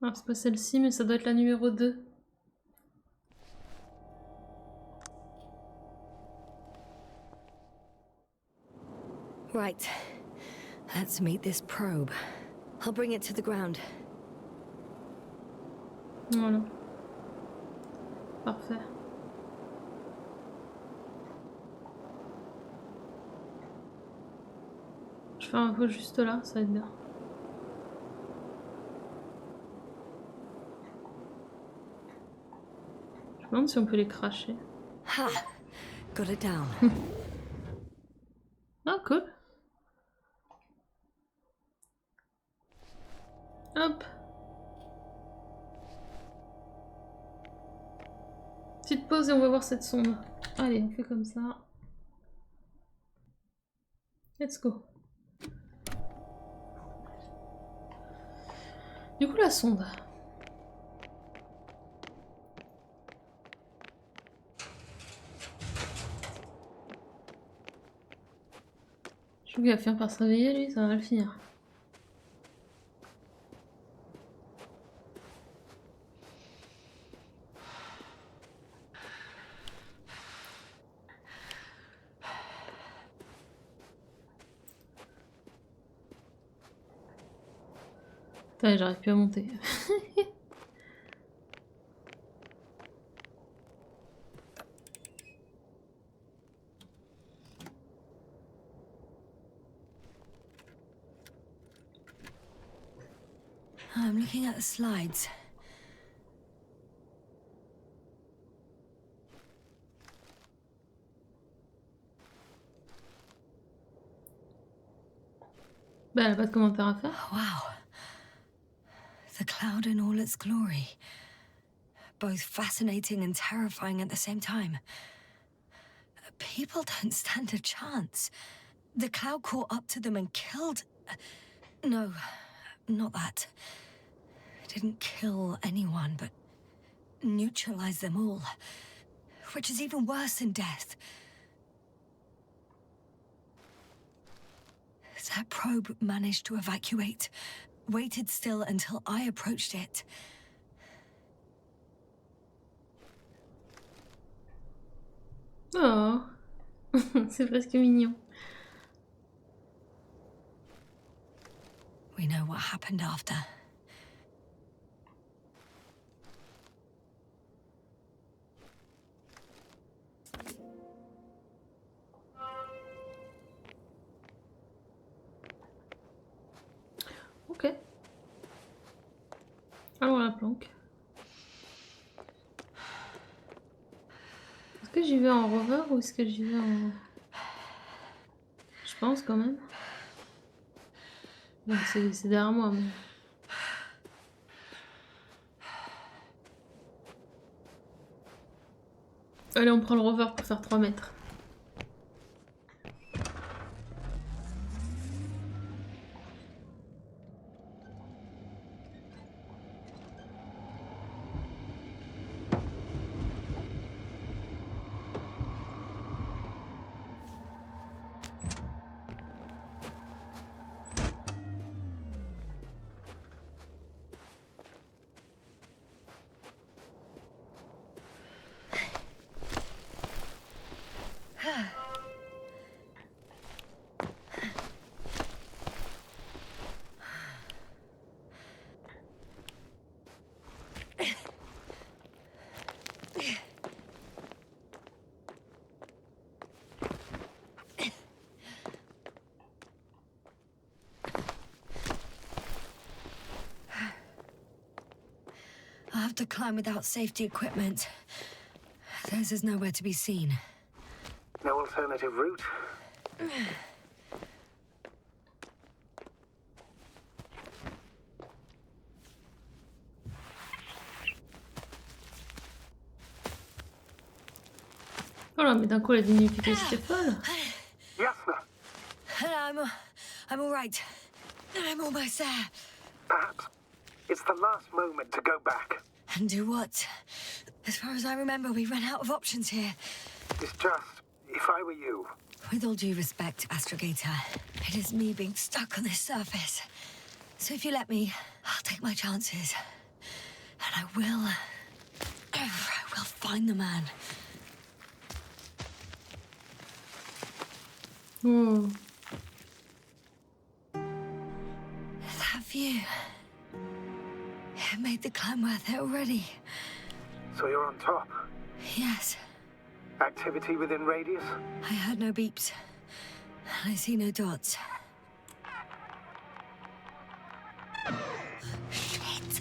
Ah, c'est pas celle-ci, mais ça doit être la numéro 2. Right. Let's meet this probe. I'll bring it to the ground. Voilà. Parfait. Je fais un peu juste là, ça va être bien. Je me demande si on peut les cracher. Ha! Got it down. Ah, cool. Hop. Petite pause et on va voir cette sonde. Allez, on fait comme ça. Let's go. Du coup, la sonde. Je trouve qu'il va finir par se réveiller, lui, ça va mal finir. Putain, j'arrive plus à monter. I'm looking at the slides. Bah, elle a pas de commentaire à faire. Wow. The cloud in all its glory. Both fascinating and terrifying at the same time. People don't stand a chance. The cloud caught up to them and killed... No, not that. It didn't kill anyone, but neutralized them all. Which is even worse than death. That probe managed to evacuate. Waited still until I approached it. Oh, c'est presque mignon. We know what happened after. Ok. Alors la planque. Est-ce que j'y vais en rover ou est-ce que j'y vais en... Je pense quand même. Bon, c'est derrière moi, mais... Allez, on prend le rover pour faire 3 mètres. I'll have to climb without safety equipment. Theirs is nowhere to be seen. No alternative route? Voilà, mais d'un coup, la dignification était folle. Yasna, I'm all right. I'm almost there. perhaps it's the last moment to go back. And do what? As far as I remember, we ran out of options here. It's just, if I were you, With all due respect, Astrogator, it is me being stuck on this surface. So if you let me, I'll take my chances. And I will find the man. Oh. That view. It made the climb worth it already. So you're on top. Yes. Activity within radius? I heard no beeps. I see no dots. Shit!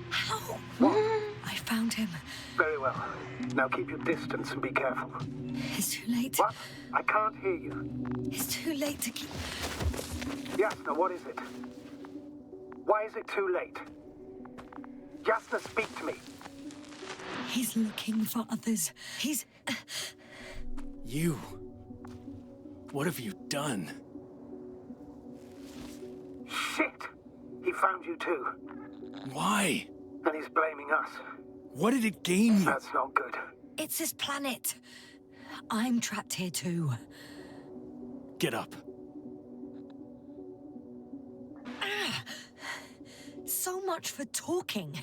How? What? I found him. Very well. Now keep your distance and be careful. It's too late. What? I can't hear you. It's too late to keep... Yasna, what is it? Why is it too late? Yasna, speak to me. He's looking for others. He's... You. What have you done? Shit! He found you too. Why? And he's blaming us. What did it gain you? That's not good. It's his planet. I'm trapped here too. Get up. So much for talking.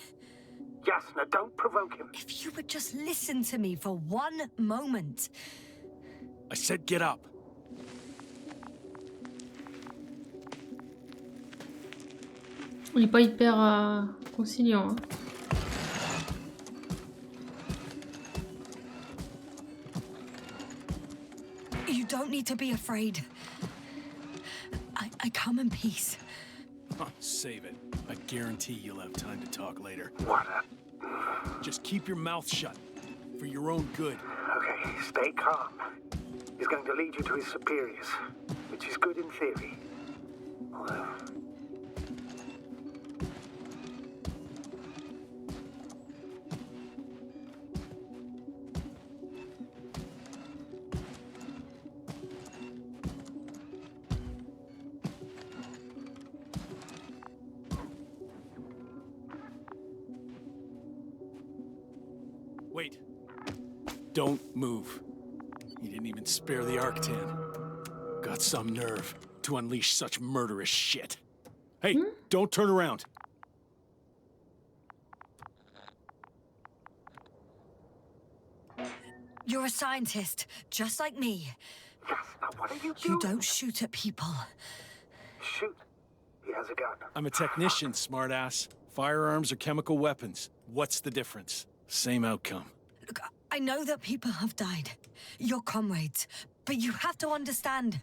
Yasna, don't provoke him. If you would just listen to me for one moment. I said get up. Il est pas hyper conciliant. Hein. You don't need to be afraid. I come in peace. Huh, save it. I guarantee you'll have time to talk later. What a... Just keep your mouth shut. For your own good. Okay, stay calm. He's going to lead you to his superiors, which is good in theory. Although... Wait. Don't move. You didn't even spare the Arctan. Got some nerve to unleash such murderous shit. Hey, don't turn around. You're a scientist, just like me. Yasna, what are you You doing? don't shoot at people. Shoot. He has a gun. I'm a technician, smartass. Firearms or chemical weapons. What's the difference? Same outcome. Look, I know that people have died. Your comrades. But you have to understand.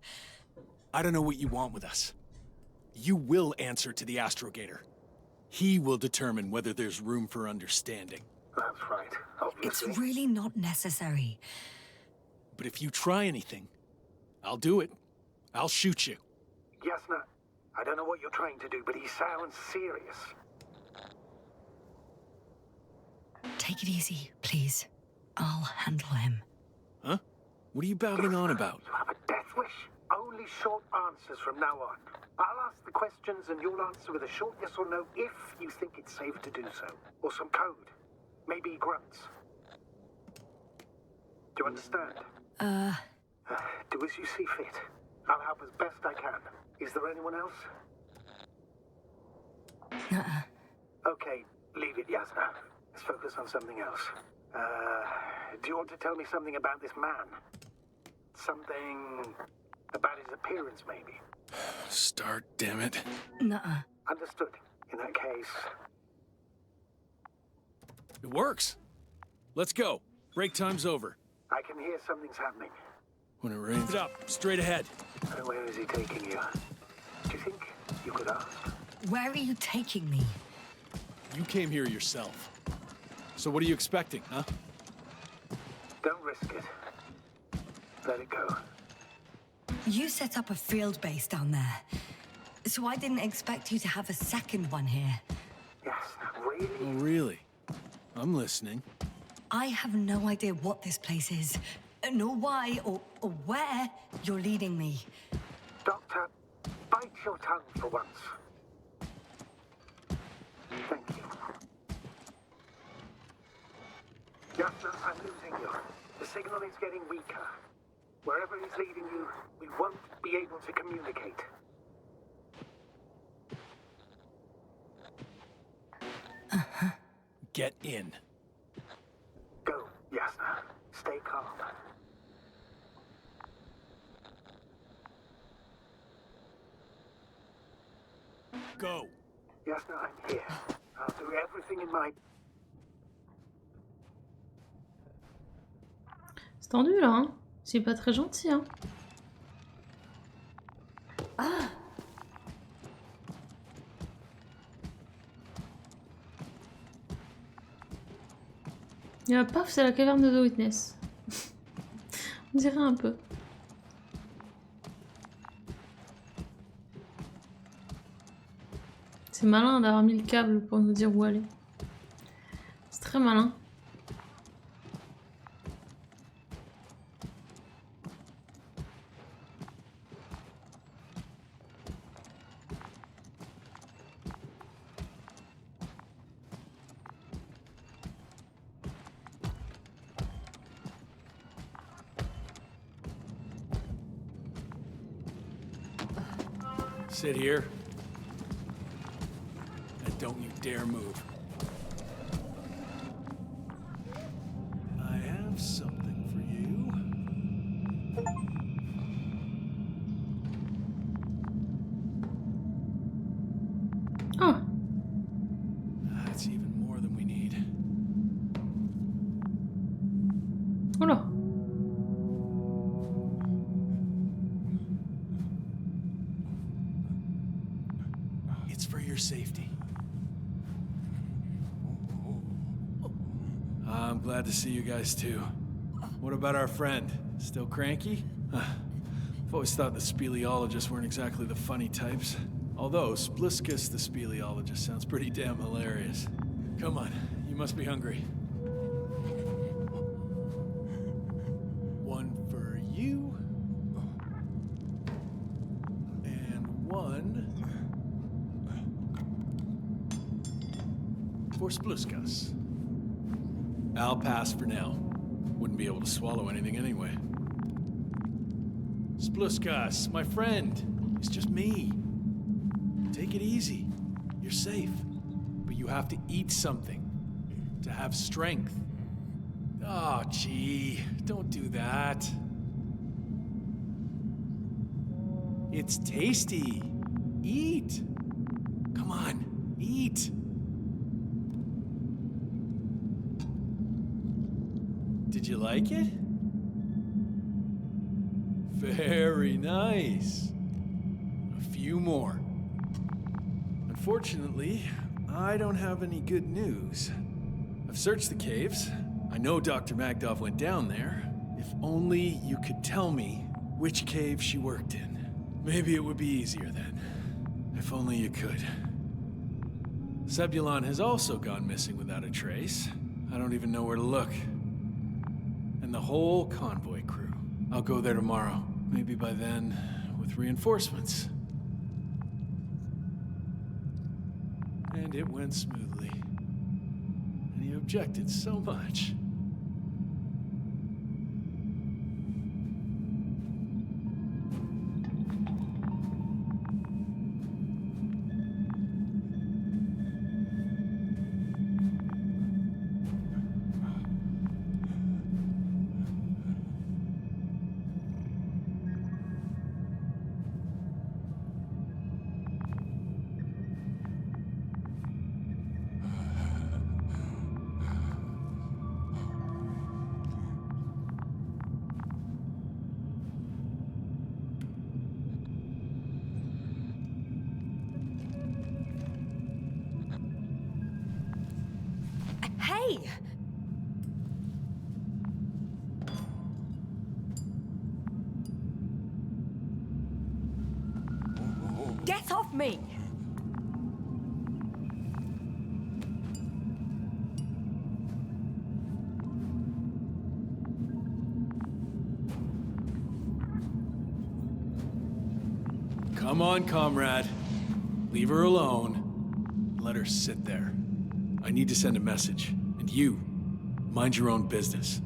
I don't know what you want with us. You will answer to the Astrogator. He will determine whether there's room for understanding. That's right, It's obviously. really not necessary. But if you try anything, I'll do it. I'll shoot you. Yasna, I don't know what you're trying to do, but he sounds serious. Take it easy, please. I'll handle him. Huh? What are you babbling on about? You have a death wish? Only short answers from now on. I'll ask the questions and you'll answer with a short yes or no if you think it's safe to do so. Or some code. Maybe grunts. Do you understand? Do as you see fit. I'll help as best I can. Is there anyone else? Okay, leave it, Yasna. Let's focus on something else. Do you want to tell me something about this man? Something about his appearance, maybe? Start, damn it. Nuh-uh. Understood. In that case... It works. Let's go. Break time's over. I can hear something's happening. When it rains, it up. Straight ahead. And where is he taking you? Do you think you could ask? Where are you taking me? You came here yourself. So what are you expecting, huh? Don't risk it. Let it go. You set up a field base down there. So I didn't expect you to have a second one here. Yes, really? Oh, really? I'm listening. I have no idea what this place is, nor why or where you're leading me. Doctor, bite your tongue for once. Thank you. Yasna, I'm losing you. The signal is getting weaker. Wherever he's leading you, we won't be able to communicate. get in. Go, Yasna. Stay calm. Go. Yasna, I'm here. I'll do everything in my... C'est tendu là, hein. C'est pas très gentil, hein. Et là, paf, c'est la caverne de The Witness. On dirait un peu. C'est malin d'avoir mis le câble pour nous dire où aller. C'est très malin. Sit here. And don't you dare move. I have something for you. Oh, That's even more than we need. oula. It's for your safety. I'm glad to see you guys too. What about our friend? Still cranky? I've always thought the speleologists weren't exactly the funny types. Although Spliskus the speleologist sounds pretty damn hilarious. Come on, you must be hungry. One for you. And one for Spluskas. I'll pass for now. Wouldn't be able to swallow anything anyway. Spluskas, my friend. It's just me. Take it easy. You're safe. But you have to eat something to have strength. Oh, gee. Don't do that. It's tasty. Eat. Come on, eat. Did you like it? Very nice. A few more. Unfortunately, I don't have any good news. I've searched the caves. I know Dr. Magdov went down there. If only you could tell me which cave she worked in. Maybe it would be easier then. If only you could. Zebulon has also gone missing without a trace. I don't even know where to look. And the whole convoy crew. I'll go there tomorrow. Maybe by then, with reinforcements. And it went smoothly. And he objected so much. Hey! Get off me! Come on, comrade. Leave her alone. Let her sit there. I need to send a message. And you, mind your own business.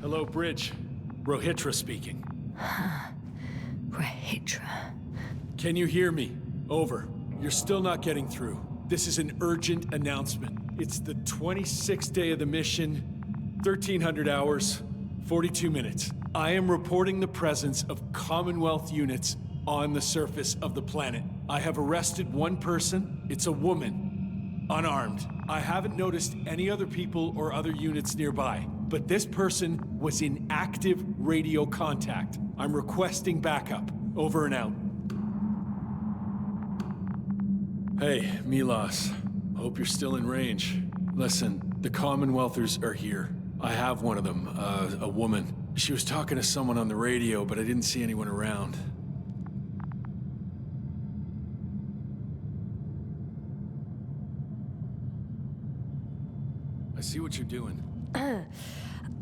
Hello, Bridge. Rohitra speaking. Rohitra. Can you hear me? Over. You're still not getting through. This is an urgent announcement. It's the 26th day of the mission, 1300 hours, 42 minutes. I am reporting the presence of Commonwealth units on the surface of the planet. I have arrested one person. It's a woman, unarmed. I haven't noticed any other people or other units nearby, but this person was in active radio contact. I'm requesting backup. Over and out. Hey, Milos. Hope you're still in range. Listen, the Commonwealthers are here. I have one of them, a woman. She was talking to someone on the radio, but I didn't see anyone around. I see what you're doing.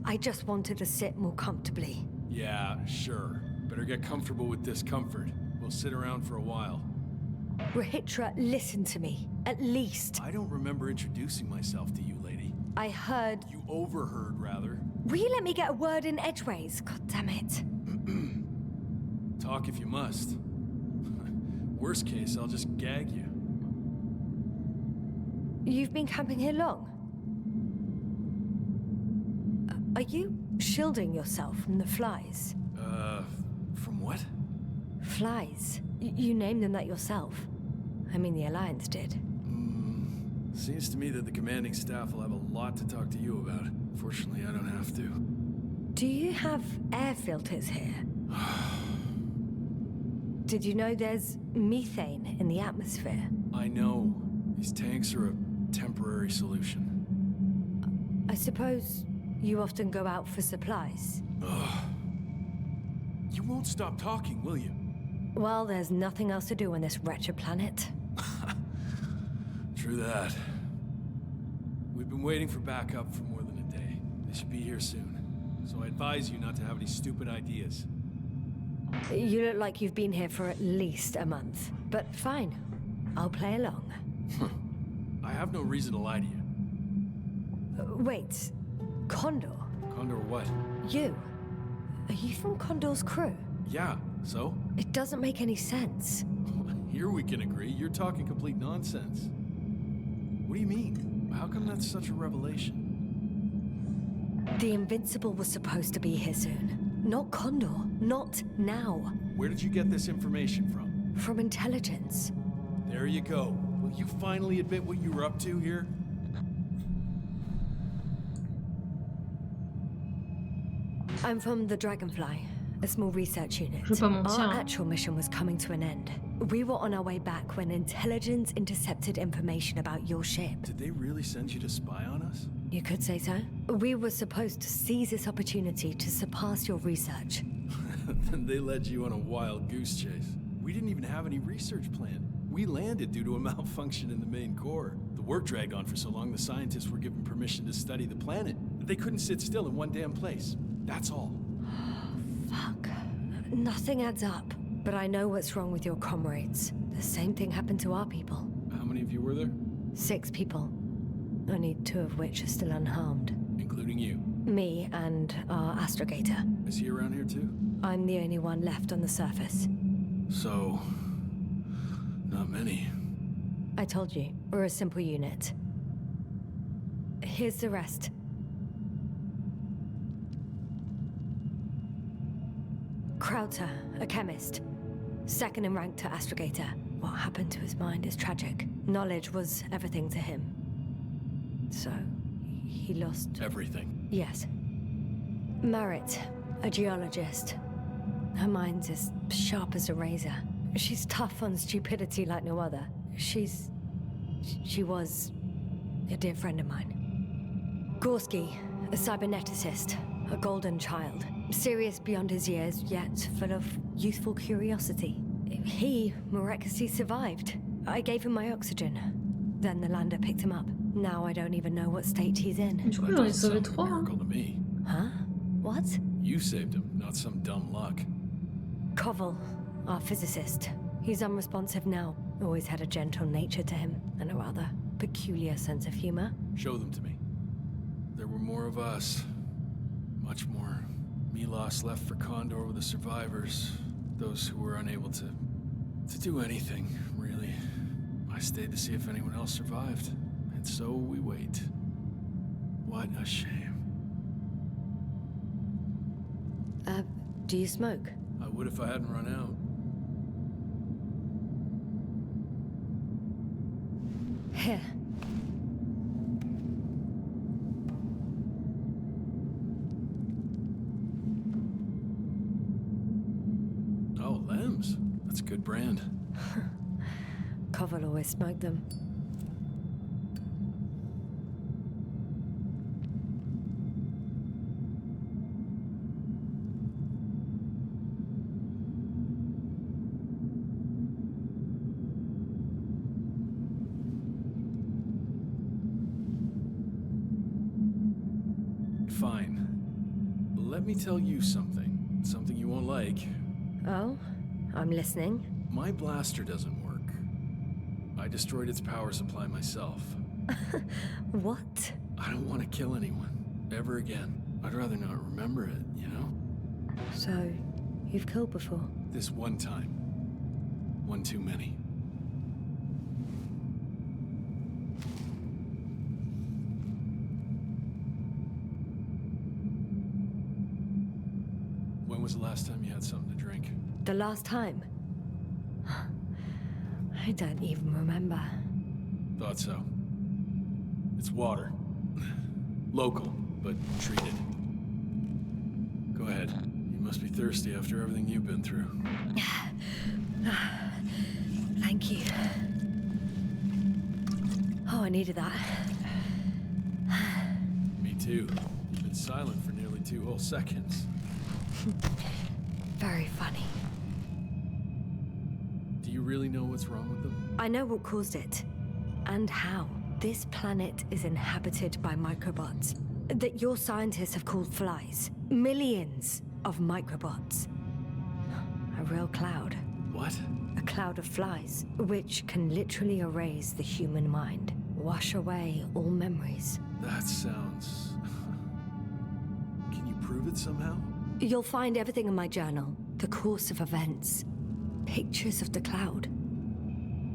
I just wanted to sit more comfortably. Yeah, sure. Better get comfortable with discomfort. We'll sit around for a while. Rohitra, listen to me. At least. I don't remember introducing myself to you, lady. I heard... You overheard, rather. Will you let me get a word in edgeways? God damn it. Talk if you must. Worst case, I'll just gag you. You've been camping here long? Are you shielding yourself from the flies? From what? Flies. You named them that yourself. I mean, the Alliance did. Seems to me that the commanding staff will have a lot to talk to you about. Fortunately, I don't have to. Do you have air filters here? Did you know there's methane in the atmosphere? I know. These tanks are a temporary solution. I suppose you often go out for supplies. You won't stop talking, will you? Well, there's nothing else to do on this wretched planet. True that. We've been waiting for backup for more than a day. They should be here soon. So I advise you not to have any stupid ideas. You look like you've been here for at least a month. But fine. I'll play along. I have no reason to lie to you. Wait. Condor? Condor what? You? Are you from Condor's crew? Yeah, so? It doesn't make any sense. Here we can agree. You're talking complete nonsense. What do you mean? How come that's such a revelation? The Invincible was supposed to be here soon. Not Condor. Not now. Where did you get this information from? From intelligence. There you go. Will you finally admit what you were up to here? I'm from the Dragonfly, a small research unit. Je peux pas mentir, Our hein. actual mission was coming to an end. We were on our way back when intelligence intercepted information about your ship. Did they really send you to spy on us? You could say so. We were supposed to seize this opportunity to surpass your research. Then they led you on a wild goose chase. We didn't even have any research plan. We landed due to a malfunction in the main core. The work dragged on for so long the scientists were given permission to study the planet. They couldn't sit still in one damn place. That's all. Fuck. Nothing adds up. But I know what's wrong with your comrades. The same thing happened to our people. How many of you were there? 6 people. Only 2 of which are still unharmed. Including you. Me and our astrogator. Is he around here too? I'm the only one left on the surface. So... not many. I told you, we're a simple unit. Here's the rest. Krauter, a chemist. Second in rank to astrogator. What happened to his mind is tragic. Knowledge was everything to him. So, he lost... Everything. Yes. Marit, a geologist. Her mind's as sharp as a razor. She's tough on stupidity like no other. She was a dear friend of mine. Gorski, a cyberneticist, a golden child. Serious beyond his years, yet full of youthful curiosity. He miraculously survived. I gave him my oxygen. Then the lander picked him up. Now I don't even know what state he's in. Du coup, That j'en ai doesn't sauvé sound like a 3. Hein. miracle to me. Huh? What? You saved him, not some dumb luck. Koval, our physicist. He's unresponsive now. Always had a gentle nature to him, and a rather peculiar sense of humor. Show them to me. There were more of us. Much more Milos left for Condor with the survivors. Those who were unable to do anything, really. I stayed to see if anyone else survived. And so we wait. What a shame. Do you smoke? I would if I hadn't run out. Here. Oh, Lems. That's a good brand. Koval always smoked them. Fine. Let me tell you something. Something you won't like. Oh? I'm listening. My blaster doesn't work. I destroyed its power supply myself. What? I don't want to kill anyone. Ever again. I'd rather not remember it, you know? So, you've killed before? This one time. One too many. When was the last time you had something to drink? The last time? I don't even remember. Thought so. It's water. Local, but treated. Go ahead. You must be thirsty after everything you've been through. Thank you. Oh, I needed that. Me too. You've been silent for nearly 2 whole seconds. Very funny. Do you really know what's wrong with them? I know what caused it. And how. This planet is inhabited by microbots that your scientists have called flies. Millions of microbots. A real cloud. What? A cloud of flies, which can literally erase the human mind. Wash away all memories. That sounds... Can you prove it somehow? You'll find everything in my journal. The course of events. Pictures of the cloud.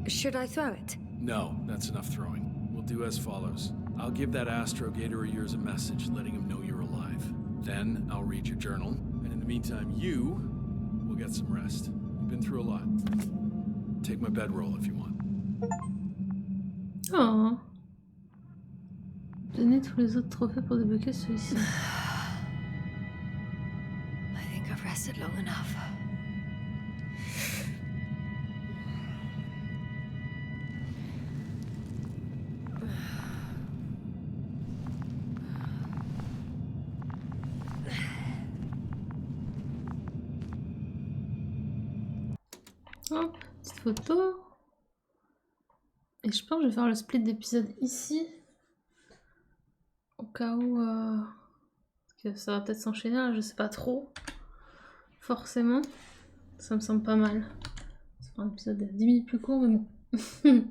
Should I throw it? No, that's enough throwing. We'll do as follows. I'll give that astrogator of yours a message letting him know you're alive. Then I'll read your journal, and in the meantime, you will get some rest. You've been through a lot. Take my bedroll if you want. Oh. Donnez tous les autres trophées pour débloquer celui-ci. I think I've rested long enough. Hop, petite photo. Et je pense que je vais faire le split d'épisode ici. Au cas où... parce que ça va peut-être s'enchaîner, là, je sais pas trop. Forcément. Ça me semble pas mal. C'est un épisode de 10 minutes plus court, mais bon.